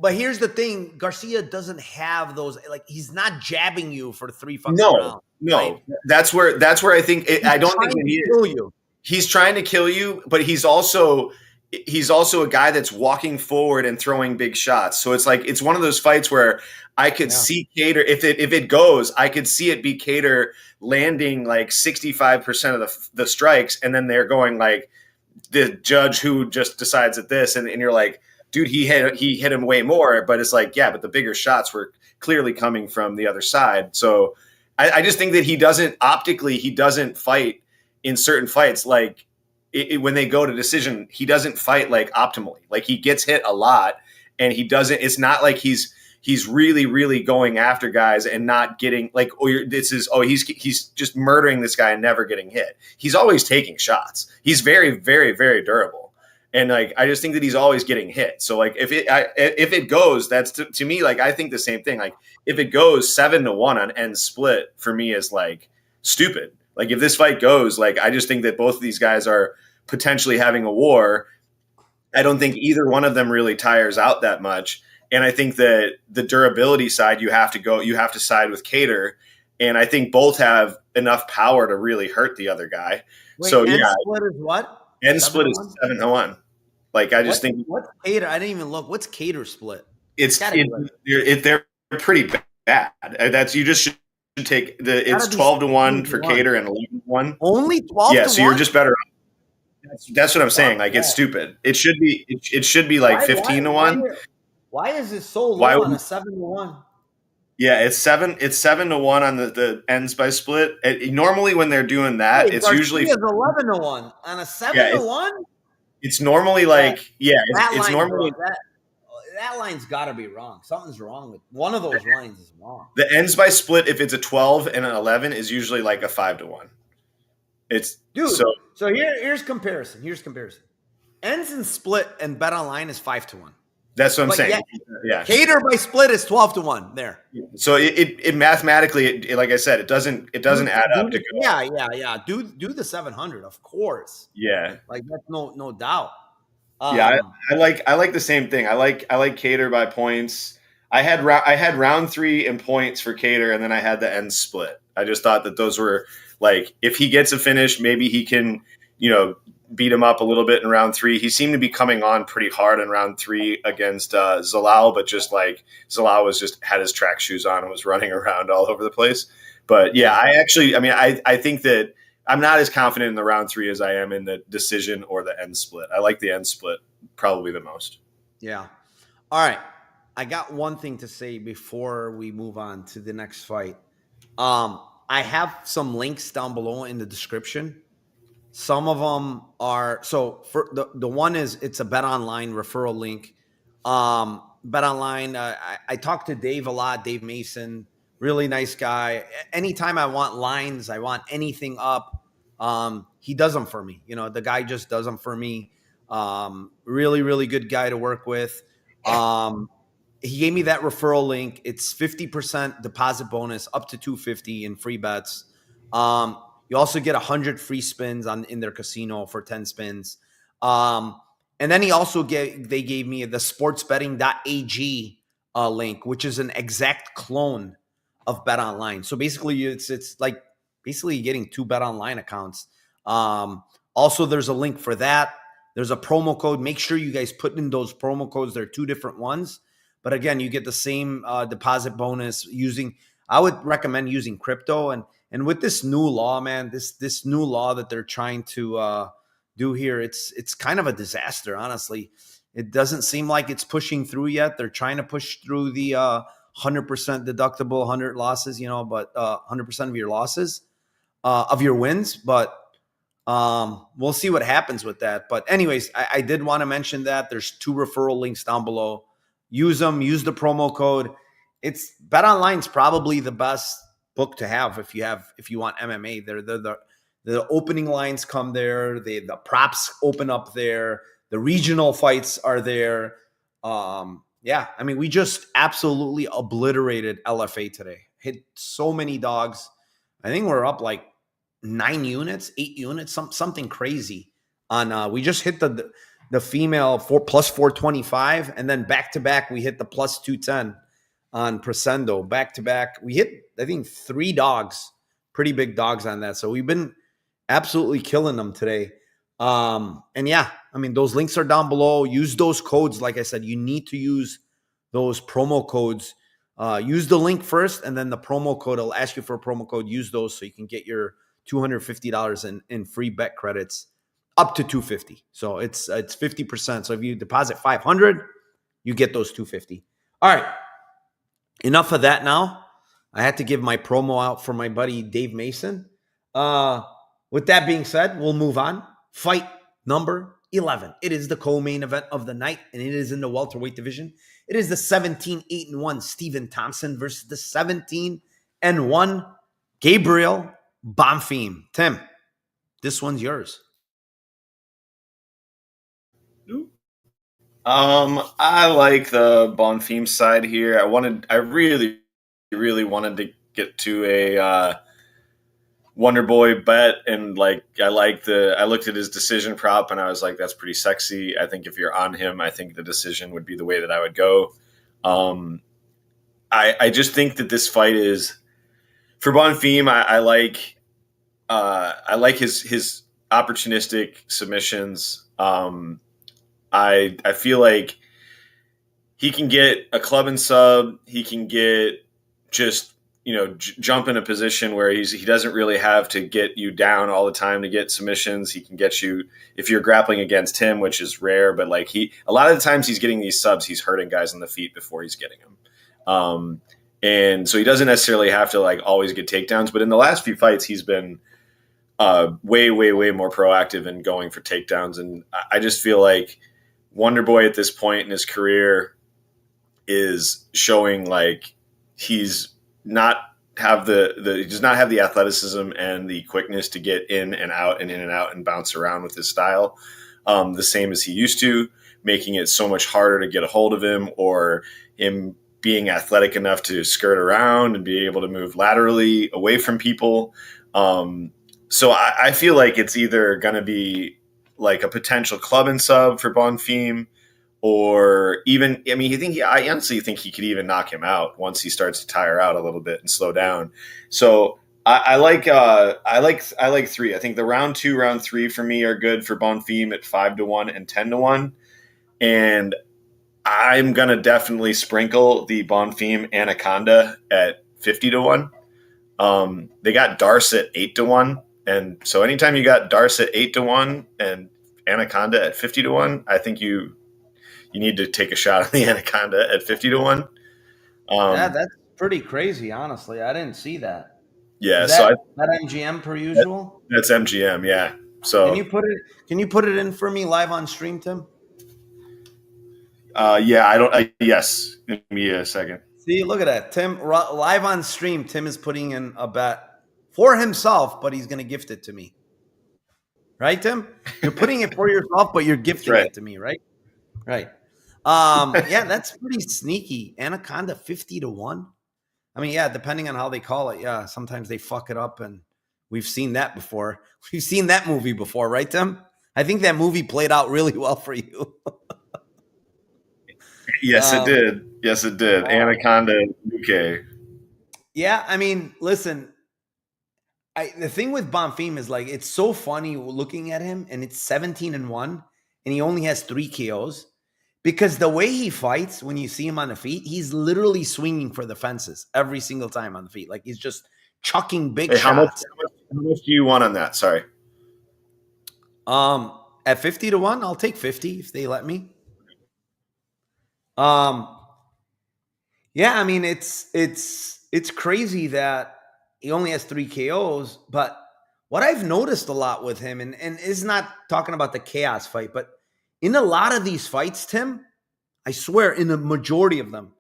But here's the thing: Garcia doesn't have those. Like, he's not jabbing you for 3 fucking rounds. No, right? That's where I think I don't think he is. He's trying to kill you, but he's also he's also a guy that's walking forward and throwing big shots. So it's like it's one of those fights where I could see Kedar if it goes, I could see it be Kedar landing like 65% of the strikes, and then they're going like the judge who just decides at this, and you're like, dude, he hit him way more, but it's like, yeah, but the bigger shots were clearly coming from the other side. So I just think that he doesn't fight in certain fights like when they go to decision, he doesn't fight like optimally. Like he gets hit a lot, and he doesn't. It's not like he's really, really going after guys and not getting like, he's just murdering this guy and never getting hit. He's always taking shots. He's very, very, very durable. And like, I just think that he's always getting hit. So like, if it goes, that's to me, like, I think the same thing. Like if it goes 7-1 on end split, for me is like stupid. Like if this fight goes, like, I just think that both of these guys are potentially having a war. I don't think either one of them really tires out that much. And I think that the durability side, you have to side with Kedar. And I think both have enough power to really hurt the other guy. Wait, so end yeah, split is what? End split is 7-1. Like I just think what's Kedar? I didn't even look. What's Kedar split? They're pretty bad. That's you just should take it's 12-1 for Kedar and 11-1. Only 12. Yeah, so you're just better off. That's what I'm saying. Like it's stupid. It should be like 15-1. Why is it so low on a 7-1? Yeah, it's 7-1 on the ends by split. Normally when they're doing that, it's usually 11-1 on a 7-1. It's normally like it's normally that line's got to be wrong. Something's wrong with one of those lines is wrong. The ends by split, if it's a 12 and an 11, is usually like a 5-1. It's so here's comparison. Ends and split and bet online is 5-1. That's what I'm saying. Yeah. Kedar by split is 12-1 there. So it mathematically, like I said, it doesn't add up to go. Yeah. Do the 700, of course. Yeah. Like that's no doubt. I like the same thing. I like Kedar by points. I had round 3 in points for Kedar, and then I had the end split. I just thought that those were like, if he gets a finish, maybe he can, beat him up a little bit in round 3. He seemed to be coming on pretty hard in round 3 against Zalal, but just like Zalal had his track shoes on and was running around all over the place. But yeah, I think that I'm not as confident in the round 3 as I am in the decision or the end split. I like the end split probably the most. Yeah. All right. I got one thing to say before we move on to the next fight. I have some links down below in the description. Some of them are for the one is it's a Bet Online referral link. Bet Online. I talked to Dave a lot. Dave Mason, really nice guy. Anytime I want lines, I want anything up, he does them for me. The guy just does them for me. Really, really good guy to work with. He gave me that referral link. It's 50% deposit bonus up to $250 in free bets. You also get 100 free spins in their casino for 10 spins. And then they gave me the sportsbetting.ag link, which is an exact clone of Bet Online. So basically it's like getting 2 Bet Online accounts. Also there's a link for that. There's a promo code. Make sure you guys put in those promo codes. They're 2 different ones. But again, you get the same deposit bonus I would recommend using crypto. And with this new law, man, this new law that they're trying to do here, it's kind of a disaster, honestly. It doesn't seem like it's pushing through yet. They're trying to push through the 100% deductible, 100 losses, but 100% of your losses, of your wins. But we'll see what happens with that. But anyways, I did want to mention that there's 2 referral links down below. Use them. Use the promo code. Bet Online's probably the best book to have if you want MMA. The opening lines come there. The props open up there. The regional fights are there. We just absolutely obliterated LFA today. Hit so many dogs. I think we're up like 9 units, 8 units, something crazy. We just hit the female plus 425, and then back to back we hit the plus 210 on Crescendo. Back to back we hit, I think, 3 dogs, pretty big dogs on that. So we've been absolutely killing them today. And yeah, I mean, those links are down below. Use those codes. Like I said, you need to use those promo codes. Use the link first, and then the promo code. It'll ask you for a promo code. Use those so you can get your $250 in free bet credits up to $250. So it's 50%. So if you deposit $500, you get those $250. All right. Enough of that now. I had to give my promo out for my buddy Dave Mason. With that being said, we'll move on. Fight number 11. It is the co-main event of the night, and it is in the welterweight division. It is the 17-8-1 Stephen Thompson versus the 17-1 Gabriel Bonfam. Tim, this one's yours. I like the Bonfim side here. I really wanted to get to a Wonder Boy bet, and I looked at his decision prop, and I was like, that's pretty sexy. I think if you're on him, I think the decision would be the way that I would go. I just think that this fight is for Bonfim. I like his opportunistic submissions. I feel like he can get a club and sub. He can get just, jump in a position where he doesn't really have to get you down all the time to get submissions. He can get you if you're grappling against him, which is rare, but a lot of the times he's getting these subs, he's hurting guys on the feet before he's getting them. And so he doesn't necessarily have to always get takedowns, but in the last few fights, he's been way more proactive in going for takedowns. And I just feel like Wonder Boy at this point in his career is showing he's not have he does not have the athleticism and the quickness to get in and out and bounce around with his style the same as he used to, making it so much harder to get a hold of him, or him being athletic enough to skirt around and be able to move laterally away from people. So I feel like it's either going to be a potential club and sub for Bonfim, or even, I honestly think he could even knock him out once he starts to tire out a little bit and slow down. So I like three. I think the round 2, round 3 for me are good for Bonfim at 5-1 and 10-1. And I'm going to definitely sprinkle the Bonfim Anaconda at 50-1. They got Darce at 8-1. And so anytime you got Darce at 8-1 and Anaconda at 50-1, I think you need to take a shot on the Anaconda at 50-1. Yeah, that's pretty crazy, honestly. I didn't see that. Yeah, that MGM per usual? That's MGM, yeah. So can you put it in for me live on stream, Tim? Yes. Give me a second. See, look at that. Tim, live on stream, Tim is putting in a bet for himself, but he's going to gift it to me. Right, Tim? You're putting it for yourself, but you're gifting it to me, right? Right. Yeah, that's pretty sneaky. Anaconda 50-1. I mean, yeah, depending on how they call it. Yeah, sometimes they fuck it up, and we've seen that before. We've seen that movie before, right, Tim? I think that movie played out really well for you. Yes, it did. Yes, it did. Anaconda UK. Yeah, I mean, listen, the thing with Bonfim is it's so funny looking at him, and it's 17-1, and he only has 3 KOs. Because the way he fights, when you see him on the feet, he's literally swinging for the fences every single time on the feet. He's just chucking big shots. How much do you want on that? Sorry. At 50-1, I'll take 50 if they let me. Yeah, I mean, it's crazy that he only has 3 KOs, but what I've noticed a lot with him, and is not talking about the chaos fight, but in a lot of these fights, Tim, I swear, in the majority of them,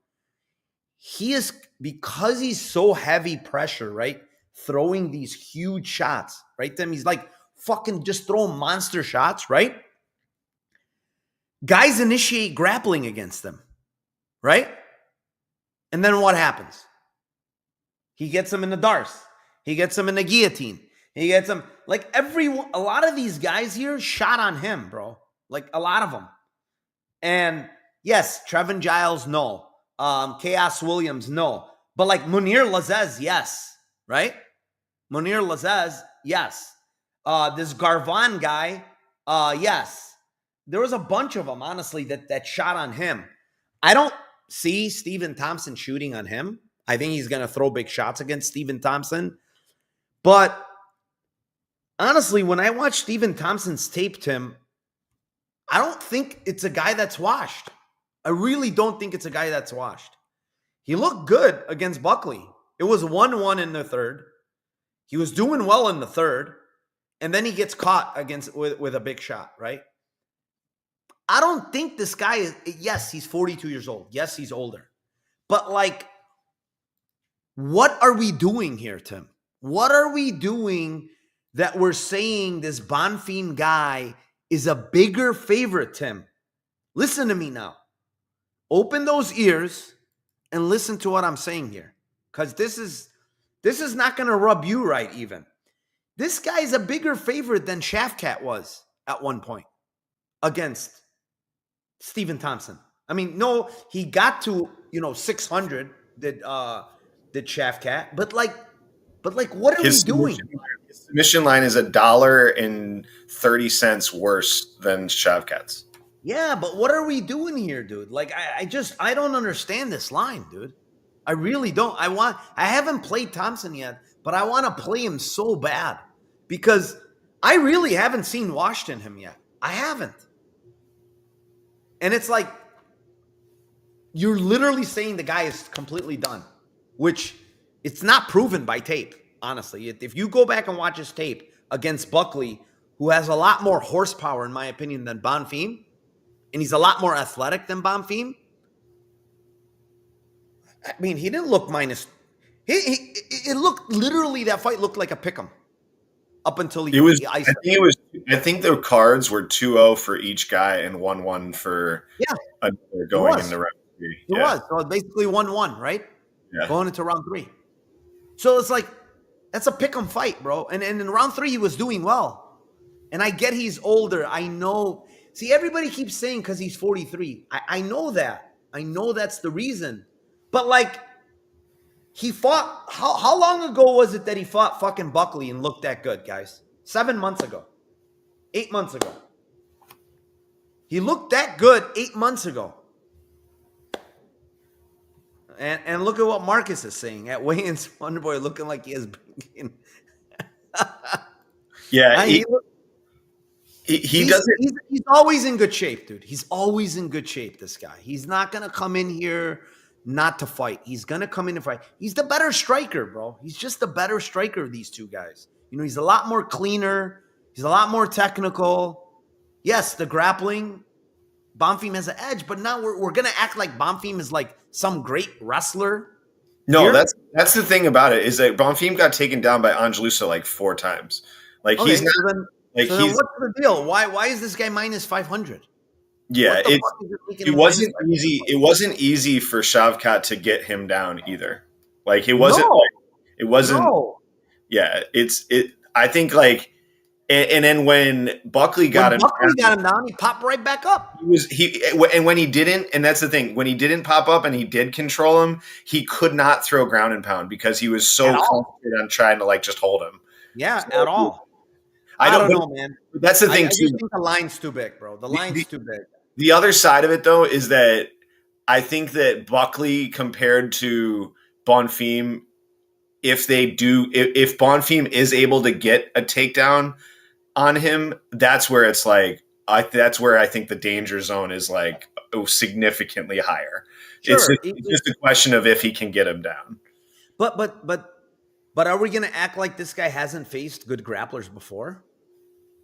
because he's so heavy pressure, right? Throwing these huge shots, right, Tim? He's fucking just throwing monster shots, right? Guys initiate grappling against them, right? And then what happens? He gets them in the Darce. He gets them in the guillotine. He gets them, a lot of these guys here shot on him, bro. A lot of them. And yes, Trevin Giles, no. Chaos Williams, no. But Munir Lazez, yes. Right? Munir Lazez, yes. This Garvan guy, Yes. There was a bunch of them, honestly, that shot on him. I don't see Stephen Thompson shooting on him. I think he's going to throw big shots against Stephen Thompson. But honestly, when I watch Stephen Thompson's tape, Tim, I don't think it's a guy that's washed. I really don't think it's a guy that's washed. He looked good against Buckley. It was 1-1 in the third. He was doing well in the third. And then he gets caught with a big shot, right? I don't think this guy is, yes, he's 42 years old. Yes, he's older. But like, what are we doing here, Tim? What are we doing that we're saying this Bonfam guy is a bigger favorite, Tim? Listen to me now. Open those ears and listen to what I'm saying here. Because this is not going to rub you right even. This guy is a bigger favorite than Shafkat was at one point against Stephen Thompson. I mean, no, he got to, 600 did Shafkat, but what are we doing? His submission line is $1.30 worse than Shafkat's. Yeah, but what are we doing here, dude? Like, I don't understand this line, dude. I really don't. I haven't played Thompson yet, but I want to play him so bad because I really haven't seen washed in him yet. I haven't. And it's like, you're literally saying the guy is completely done, which it's not proven by tape, honestly. If you go back and watch his tape against Buckley, who has a lot more horsepower, in my opinion, than Bonfam, and he's a lot more athletic than Bonfam, I mean, he didn't look minus. It looked literally, that fight looked like a pick'em up until he iced him. I think the cards were 2-0 for each guy and 1-1 for another going into round 3. It was. So it's basically 1-1, right? Yeah. Going into round 3. So it's like, that's a pick'em fight, bro. And in round 3, he was doing well. And I get he's older. I know. See, everybody keeps saying because he's 43. I know that. I know that's the reason. But like, he fought, how long ago was it that he fought fucking Buckley and looked that good, guys? 7 months ago. 8 months ago. He looked that good 8 months ago. And look at what Marcus is saying. At weigh-ins, Wonderboy looking like he has been. Yeah, he doesn't. He's always in good shape, dude. He's always in good shape, this guy. He's not going to come in here not to fight. He's going to come in and fight. He's the better striker, bro. He's just the better striker of these two guys. He's a lot more cleaner. He's a lot more technical. Yes, the grappling, Bonfam has an edge, but now we're going to act like Bonfam is like some great wrestler. No, here. that's the thing about it is that Bonfam got taken down by Angelusa like 4 times. Like okay, he's not. Then what's the deal? Why is this guy minus 500? Yeah, it wasn't easy. It wasn't easy for Shavkat to get him down either. Like it wasn't. No. It wasn't. No. Yeah, I think like, and then when Buckley got him down, he popped right back up. And when he didn't, and that's the thing, when he didn't pop up and he did control him, he could not throw ground and pound because he was so concentrated on trying to like just hold him. Yeah, at all. I don't know, man. That's the thing I too. just think the line's too big, bro. The line's too big. The other side of it, though, is that I think that Buckley compared to Bonfam, if Bonfam is able to get a takedown on him, that's where it's like, that's where I think the danger zone is like significantly higher. Sure. It's just a question of if he can get him down. But are we going to act like this guy hasn't faced good grapplers before?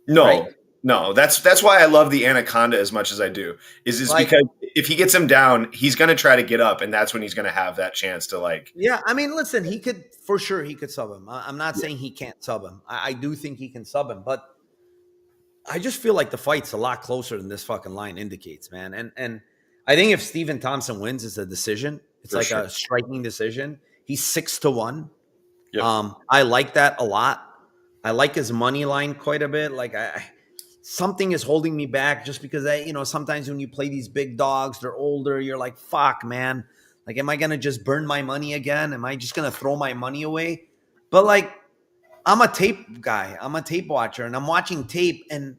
No. Right? No, that's why I love the Anaconda as much as I do. Is because if he gets him down, he's going to try to get up, and that's when he's going to have that chance to like. Yeah, I mean, listen, he could sub him. I'm not saying he can't sub him. I do think he can sub him, but I just feel like the fight's a lot closer than this fucking line indicates, man. And I think if Stephen Thompson wins, it's a decision. It's like a striking decision. He's 6-1. Yep. I like that a lot. I like his money line quite a bit. Like something is holding me back just because sometimes when you play these big dogs, they're older. You're like, fuck, man. Like, am I going to just burn my money again? Am I just going to throw my money away? But like, I'm a tape guy. I'm a tape watcher and I'm watching tape. And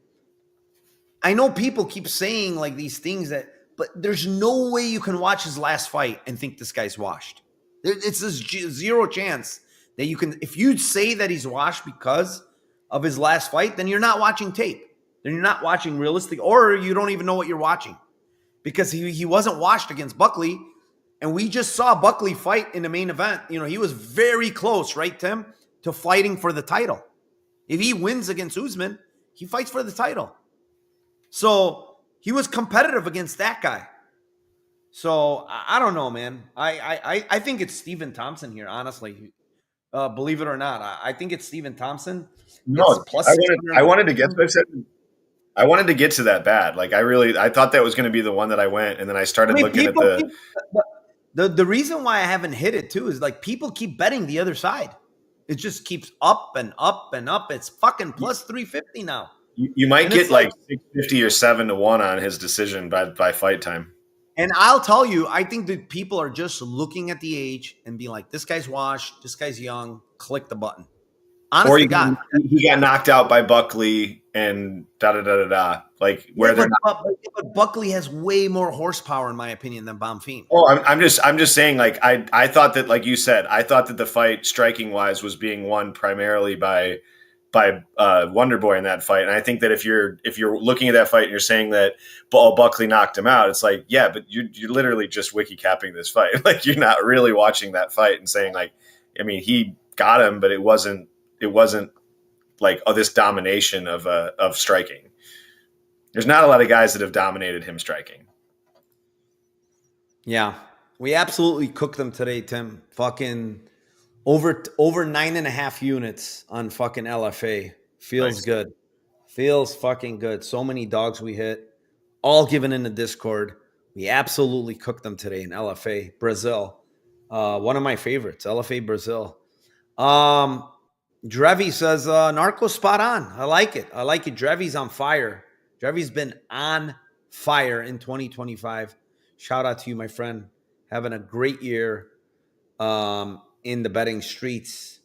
I know people keep saying like these things but there's no way you can watch his last fight and think this guy's washed. It's a zero chance that you can. If you say that he's washed because of his last fight, then you're not watching tape. Then you're not watching realistic, or you don't even know what you're watching, because he wasn't washed against Buckley, and we just saw Buckley fight in the main event. He was very close, right, Tim, to fighting for the title. If he wins against Usman, he fights for the title. So he was competitive against that guy. So I don't know, man. I think it's Stephen Thompson here, honestly. Believe it or not, I think it's Stephen Thompson. No, I wanted to get this. I wanted to get to that bad. Like I thought that was going to be the one that I went, and then I started looking at the reason why I haven't hit it too is like people keep betting the other side. It just keeps up and up and up. It's fucking plus 350 now. You might get like 650 or 7-1 on his decision by fight time. And I'll tell you, I think that people are just looking at the age and being like, this guy's washed, this guy's young, click the button. Honestly, God. He got knocked out by Buckley and da-da-da-da-da. Like, where they're not. But Buckley has way more horsepower, in my opinion, than Bonfam. Oh, I'm just saying, like, I thought that, like you said, I thought that the fight, striking-wise, was being won primarily by Wonder Boy in that fight. And I think that if you're looking at that fight and you're saying that Buckley knocked him out, it's like, yeah, but you're literally just wiki capping this fight. Like, you're not really watching that fight and saying, like, I mean, he got him, but it wasn't like, oh, this domination of striking. There's not a lot of guys that have dominated him striking. Yeah, we absolutely cooked them today, Tim. Fucking over 9.5 units on fucking LFA. Feels nice. Good. Feels fucking good. So many dogs we hit, all given in the Discord. We absolutely cooked them today in LFA, Brazil. One of my favorites, LFA Brazil. Drevi says, Narco spot on. I like it. Drevi's on fire. Drevi's been on fire in 2025. Shout out to you, my friend. Having a great year in the betting streets.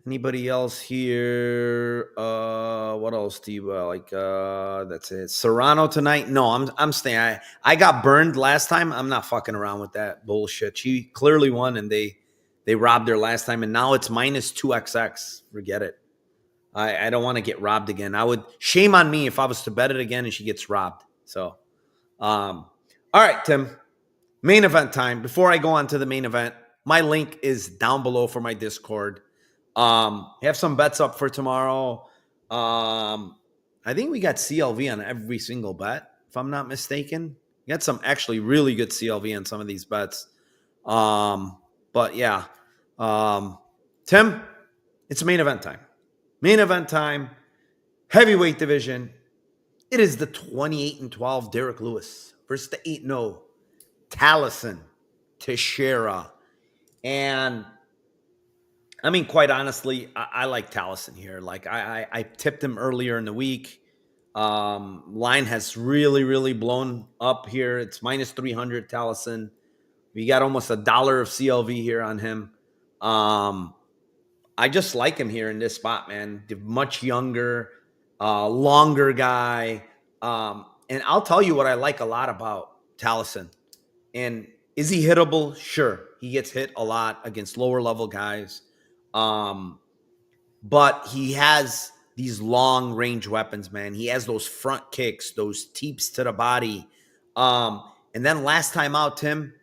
Anybody else here? What else do you like? That's it. Serrano tonight? No, I'm staying. I got burned last time. I'm not fucking around with that bullshit. She clearly won, and they robbed her last time, and now it's minus 2xx. Forget it. I don't want to get robbed again. Shame on me if I was to bet it again and she gets robbed. So, all right, Tim. Main event time. Before I go on to the main event, my link is down below for my Discord. Have some bets up for tomorrow. I think we got CLV on every single bet, if I'm not mistaken. We got some actually really good CLV on some of these bets. But yeah, Tim, it's main event time. Main event time, heavyweight division. It is the 28-12 Derek Lewis versus the 8-0 Taliesin Teixeira. And I mean, quite honestly, I like Taliesin here. Like I tipped him earlier in the week. Line has really, really blown up here. It's minus 300 Taliesin. We got almost $1 of CLV here on him. I just like him here in this spot, man. The much younger, longer guy. And I'll tell you what I like a lot about Taliesin. And is he hittable? Sure. He gets hit a lot against lower level guys. But he has these long range weapons, man. He has those front kicks, those teeps to the body. And then last time out, Tim,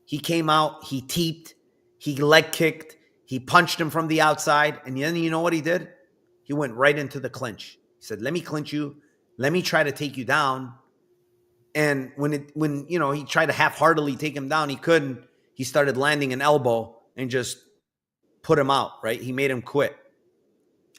he came out, he teeped, he leg kicked, he punched him from the outside. And then you know what he did? He went right into the clinch. He said, let me clinch you. Let me try to take you down. And when he tried to half-heartedly take him down, he couldn't. He started landing an elbow and just put him out, right? He made him quit.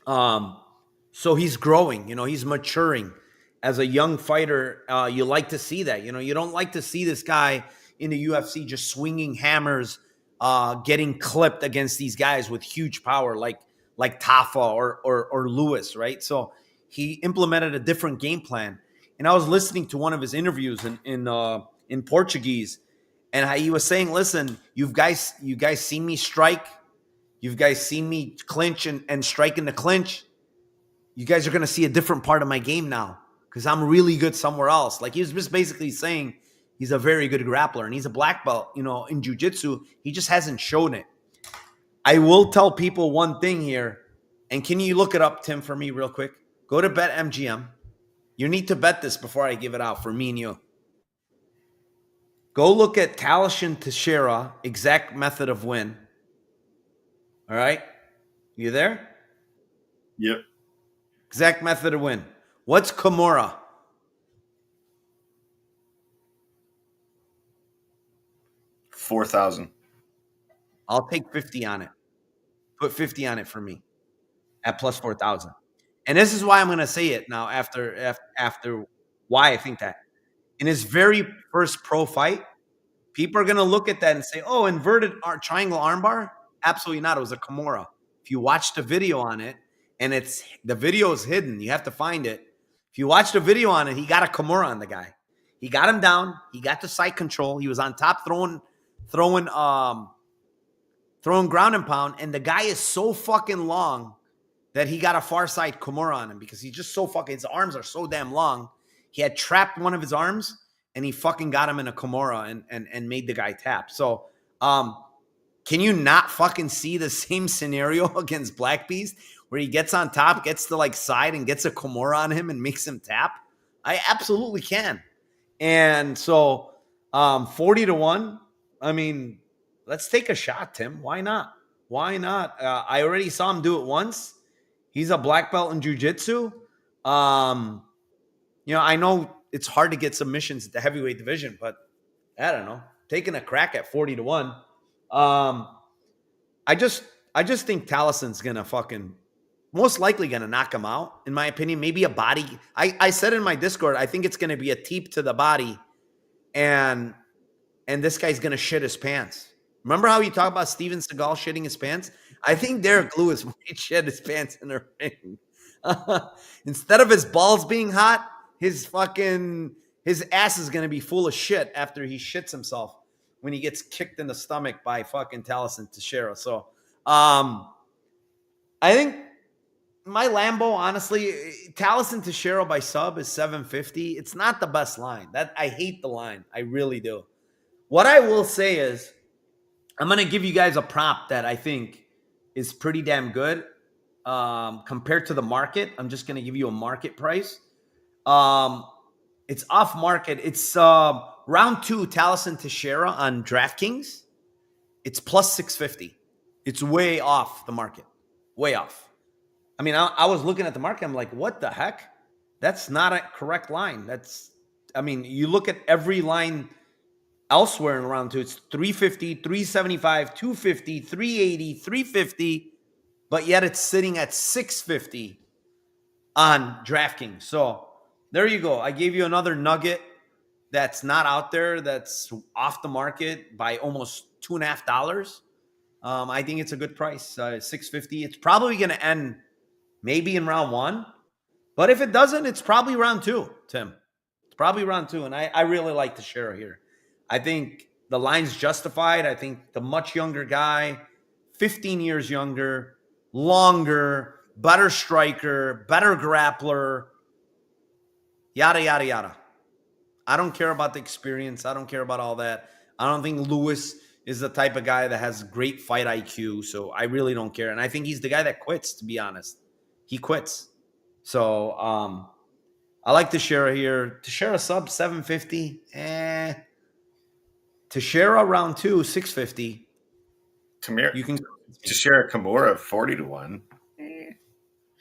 So he's growing, he's maturing. As a young fighter, you like to see that. You don't like to see this guy in the UFC just swinging hammers, getting clipped against these guys with huge power like Tafa or Lewis, right? So he implemented a different game plan. And I was listening to one of his interviews in Portuguese, and he was saying, listen, you guys seen me strike? You've guys seen me clinch and strike in the clinch? you guys are going to see a different part of my game now because I'm really good somewhere else. Like he was just basically saying he's a very good grappler and he's a black belt, in jiu-jitsu. He just hasn't shown it. I will tell people one thing here, and can you look it up, Tim, for me real quick? Go to BetMGM. You need to bet this before I give it out for me and you. Go look at Talashin Teixeira, exact method of win. All right? You there? Yep. Exact method of win. What's Kimura? $4,000. I'll take 50 on it. Put 50 on it for me at plus 4,000. And this is why I'm going to say it now after why I think that. In his very first pro fight, people are going to look at that and say, oh, inverted triangle armbar? Absolutely not. It was a Kimura. If you watch the video on it, and the video is hidden, you have to find it. If you watch the video on it, he got a Kimura on the guy. He got him down. He got the side control. He was on top throwing ground and pound, and the guy is so fucking long that he got a far side Kimura on him because he's just so fucking, his arms are so damn long. He had trapped one of his arms, and he fucking got him in a Kimura and made the guy tap. So, can you not fucking see the same scenario against Black Beast where he gets on top, gets to like side and gets a Kimura on him and makes him tap? I absolutely can. And so 40-1, I mean, let's take a shot, Tim. Why not? Why not? I already saw him do it once. He's a black belt in jiu-jitsu. I know it's hard to get submissions at the heavyweight division, but I don't know. Taking a crack at 40-1. I just think Talison's gonna fucking most likely gonna knock him out, in my opinion. Maybe a body. I said in my Discord, I think it's gonna be a teep to the body, and this guy's gonna shit his pants. Remember how you talk about Steven Seagal shitting his pants? I think Derek Lewis might shit his pants in the ring. Instead of his balls being hot, his ass is gonna be full of shit after he shits himself when he gets kicked in the stomach by fucking Talashin Teixeira. So I think my Lambo, honestly, Talashin Teixeira by sub is 750. It's not the best line. I hate the line. I really do. What I will say is I'm going to give you guys a prop that I think is pretty damn good compared to the market. I'm just going to give you a market price. It's off market. It's round 2, Talashin Teixeira on DraftKings. It's plus 650. It's way off the market. Way off. I mean, I was looking at the market. I'm like, what the heck? That's not a correct line. You look at every line elsewhere in round 2. It's 350, 375, 250, 380, 350. But yet it's sitting at 650 on DraftKings. So there you go. I gave you another nugget that's not out there, that's off the market by almost $2.50. I think it's a good price, $650. It's probably going to end maybe in round 1. But if it doesn't, it's probably round 2, Tim. It's probably round 2. And I really like the share here. I think the line's justified. I think the much younger guy, 15 years younger, longer, better striker, better grappler, yada, yada, yada. I don't care about the experience. I don't care about all that. I don't think Lewis is the type of guy that has great fight IQ, so I really don't care. And I think he's the guy that quits, to be honest. He quits. So I like Teixeira here. Teixeira sub 750. Teixeira round 2, 650. You can Teixeira Kimura 40-1.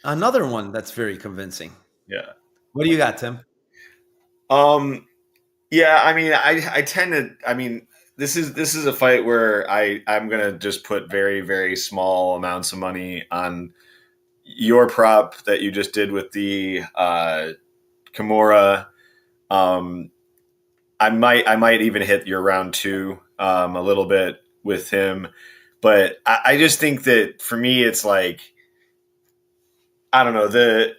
Another one that's very convincing. Yeah. What do you got, Tim? Yeah, I mean, I tend to. I mean, this is a fight where I'm gonna just put very, very small amounts of money on your prop that you just did with the Kimura. I might even hit your round 2 a little bit with him, but I just think that for me it's like, I don't know,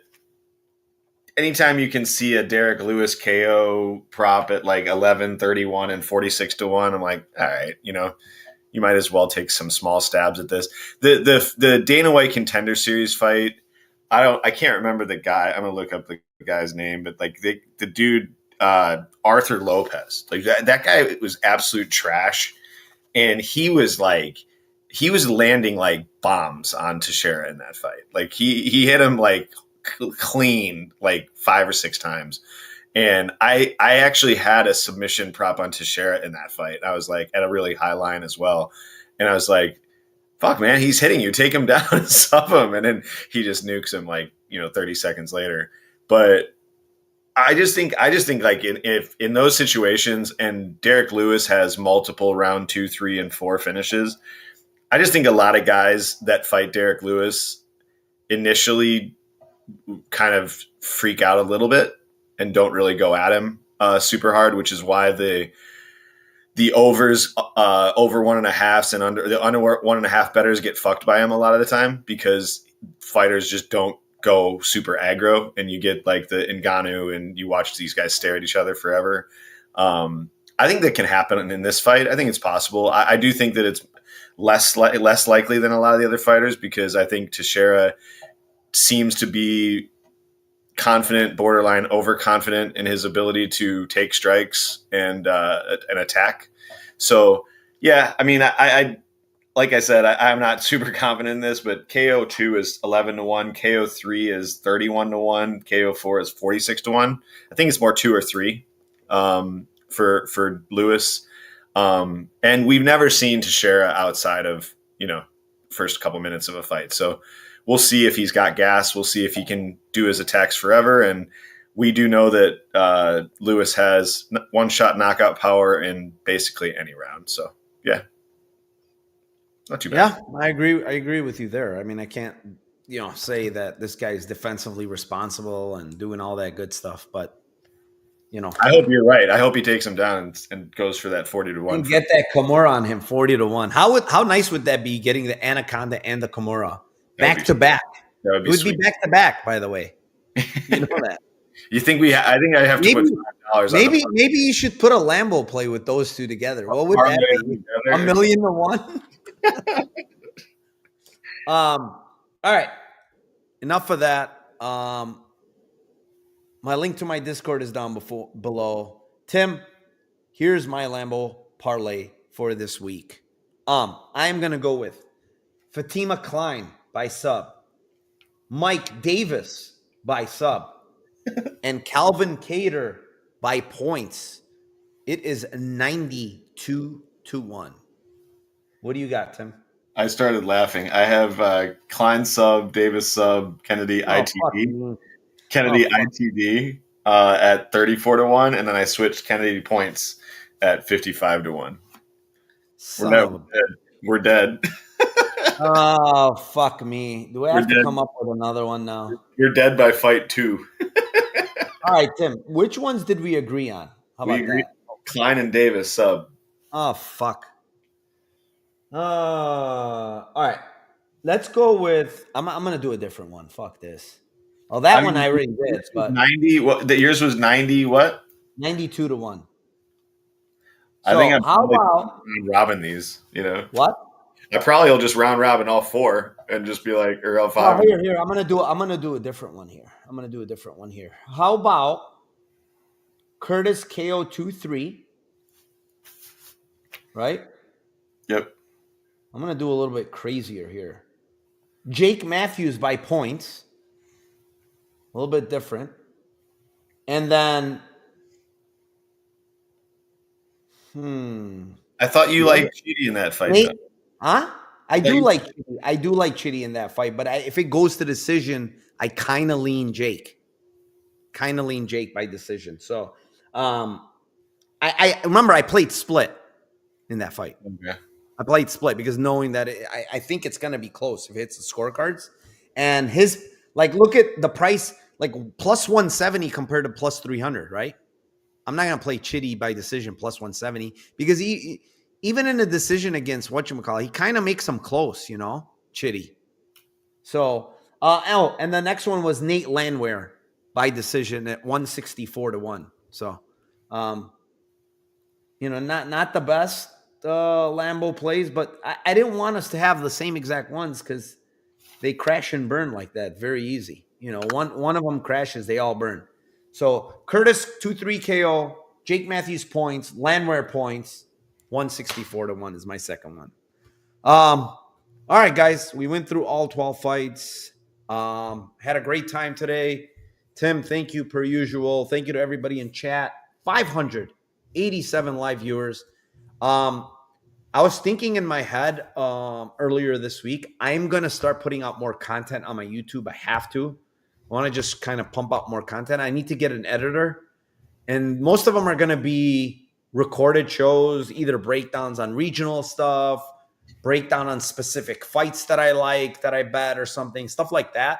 anytime you can see a Derek Lewis KO prop at like 11-31 and 46-1, I'm like, all right, you might as well take some small stabs at this. The Dana White Contender Series fight, I can't remember the guy. I'm gonna look up the guy's name, but like the dude, Arthur Lopez, like that guy was absolute trash, and he was landing like bombs on Teixeira in that fight. Like he hit him like clean like 5 or 6 times. And I actually had a submission prop on Teixeira in that fight. I was like at a really high line as well. And I was like, fuck, man, he's hitting you. Take him down and sub him. And then he just nukes him like, 30 seconds later. But I just think like if in those situations, and Derek Lewis has multiple round 2, 3, and 4 finishes, I just think a lot of guys that fight Derek Lewis initially kind of freak out a little bit and don't really go at him super hard, which is why the overs over 1.5s and under 1.5 bettors get fucked by him a lot of the time, because fighters just don't go super aggro, and you get like the Ngannou and you watch these guys stare at each other forever. I think that can happen in this fight. I think it's possible. I do think that it's less likely than a lot of the other fighters, because I think Teixeira seems to be confident, borderline overconfident in his ability to take strikes and attack. So yeah, I mean, I like I said, I'm not super confident in this, but KO 2 is 11-1, KO 3 is 31-1, KO 4 is 46-1. I think it's more 2 or 3 for Lewis. And we've never seen Teixeira outside of first couple minutes of a fight. So we'll see if he's got gas. We'll see if he can do his attacks forever. And we do know that Lewis has one-shot knockout power in basically any round. So, yeah. Not too bad. Yeah, I agree with you there. I mean, I can't, say that this guy is defensively responsible and doing all that good stuff, but, I hope you're right. I hope he takes him down and goes for that 40-1. Get that Kimura on him, 40-1. How nice would that be, getting the Anaconda and the Kimura back to back? That would be back to back, by the way. You know that. You think I think I have to put $5 maybe you should put a Lambo play with those two together. What would that be? $1,000,000 to 1? All right. Enough of that. My link to my Discord is down below. Tim, here's my Lambo parlay for this week. I'm gonna go with Fatima Klein by sub, Mike Davis by sub, and Calvin Kedar by points. It is 92-1. What do you got, Tim? I started laughing. I have Klein sub, Davis sub, Kennedy ITD. Kennedy ITD at 34-1, and then I switched Kennedy points at 55-1. We're dead. Oh, fuck me. Do I have to come up with another one now? You're dead by fight 2. All right, Tim. Which ones did we agree on? How about that? Klein and Davis sub. Oh, fuck. All right. Let's go with I'm going to do a different one. Fuck this. Oh, that one I already did. But 90. Yours was 90. What? 92-1. I think I'm how about robbing these? What? I probably will just round robin all 4 and just be like, or all 5. Oh, here. I'm gonna do a different one here. How about Curtis KO 2-3? Right? Yep. I'm gonna do a little bit crazier here. Jake Matthews by points. A little bit different. And then I thought you liked Chidi in that fight. Huh? I do like Chidi in that fight, but if it goes to decision, I kind of lean Jake. By decision. So I remember I played split in that fight. Okay. I played split because knowing that I think it's going to be close if it hits the scorecards. And look at the price, like plus 170 compared to plus 300, right? I'm not going to play Chidi by decision plus 170 because even in a decision against whatchamacallit, he kind of makes them close, Chidi. So, and the next one was Nate Landwear by decision at 164-1. So, not the best Lambo plays, but I didn't want us to have the same exact ones because they crash and burn like that. Very easy. You know, one of them crashes, they all burn. So Curtis 2-3 KO, Jake Matthews points, Landwear points, 164-1 is my second one. All right, guys, we went through all 12 fights. Had a great time today. Tim, thank you per usual. Thank you to everybody in chat. 587 live viewers. I was thinking in my head earlier this week, I'm going to start putting out more content on my YouTube. I have to. I want to just kind of pump out more content. I need to get an editor. And most of them are going to be recorded shows, either breakdowns on regional stuff, breakdown on specific fights that I like, that I bet or something, stuff like that.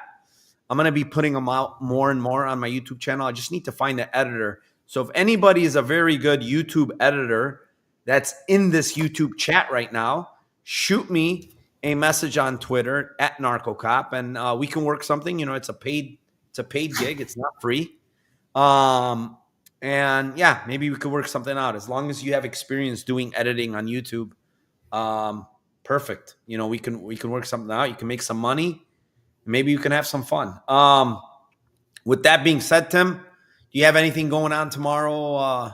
I'm going to be putting them out more and more on my YouTube channel. I just need to find an editor. So if anybody is a very good YouTube editor that's in this YouTube chat right now, shoot me a message on Twitter at Narcocop, and we can work something. You know, it's a paid gig. It's not free. And yeah, maybe we could work something out. As long as you have experience doing editing on YouTube, perfect. You know, we can work something out. You can make some money. Maybe you can have some fun. With that being said, Tim, do you have anything going on tomorrow?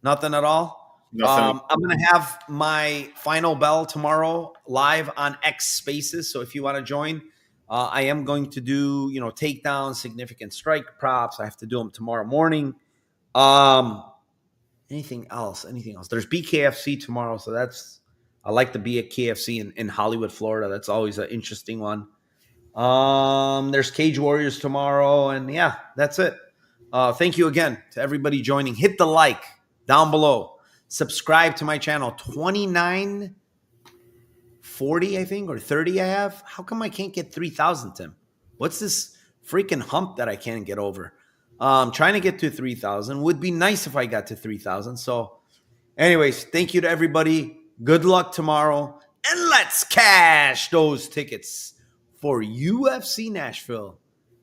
Nothing at all? Nothing. I'm going to have my final bell tomorrow live on X Spaces. So if you want to join, I am going to do, you know, takedowns, significant strike props. I have to do them tomorrow morning. Anything else? There's BKFC tomorrow. So I like to be at KFC in Hollywood, Florida. That's always an interesting one. There's Cage Warriors tomorrow. And yeah, that's it. Thank you again to everybody joining. Hit the like down below. Subscribe to my channel. 2940, I think, or 30 I have. How come I can't get 3,000, Tim? What's this freaking hump that I can't get over? Trying to get to 3,000. Would be nice if I got to 3,000. So anyways, thank you to everybody. Good luck tomorrow. And let's cash those tickets for UFC Nashville.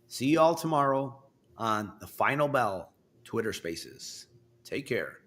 See you all tomorrow on the Final Bell Twitter Spaces. Take care.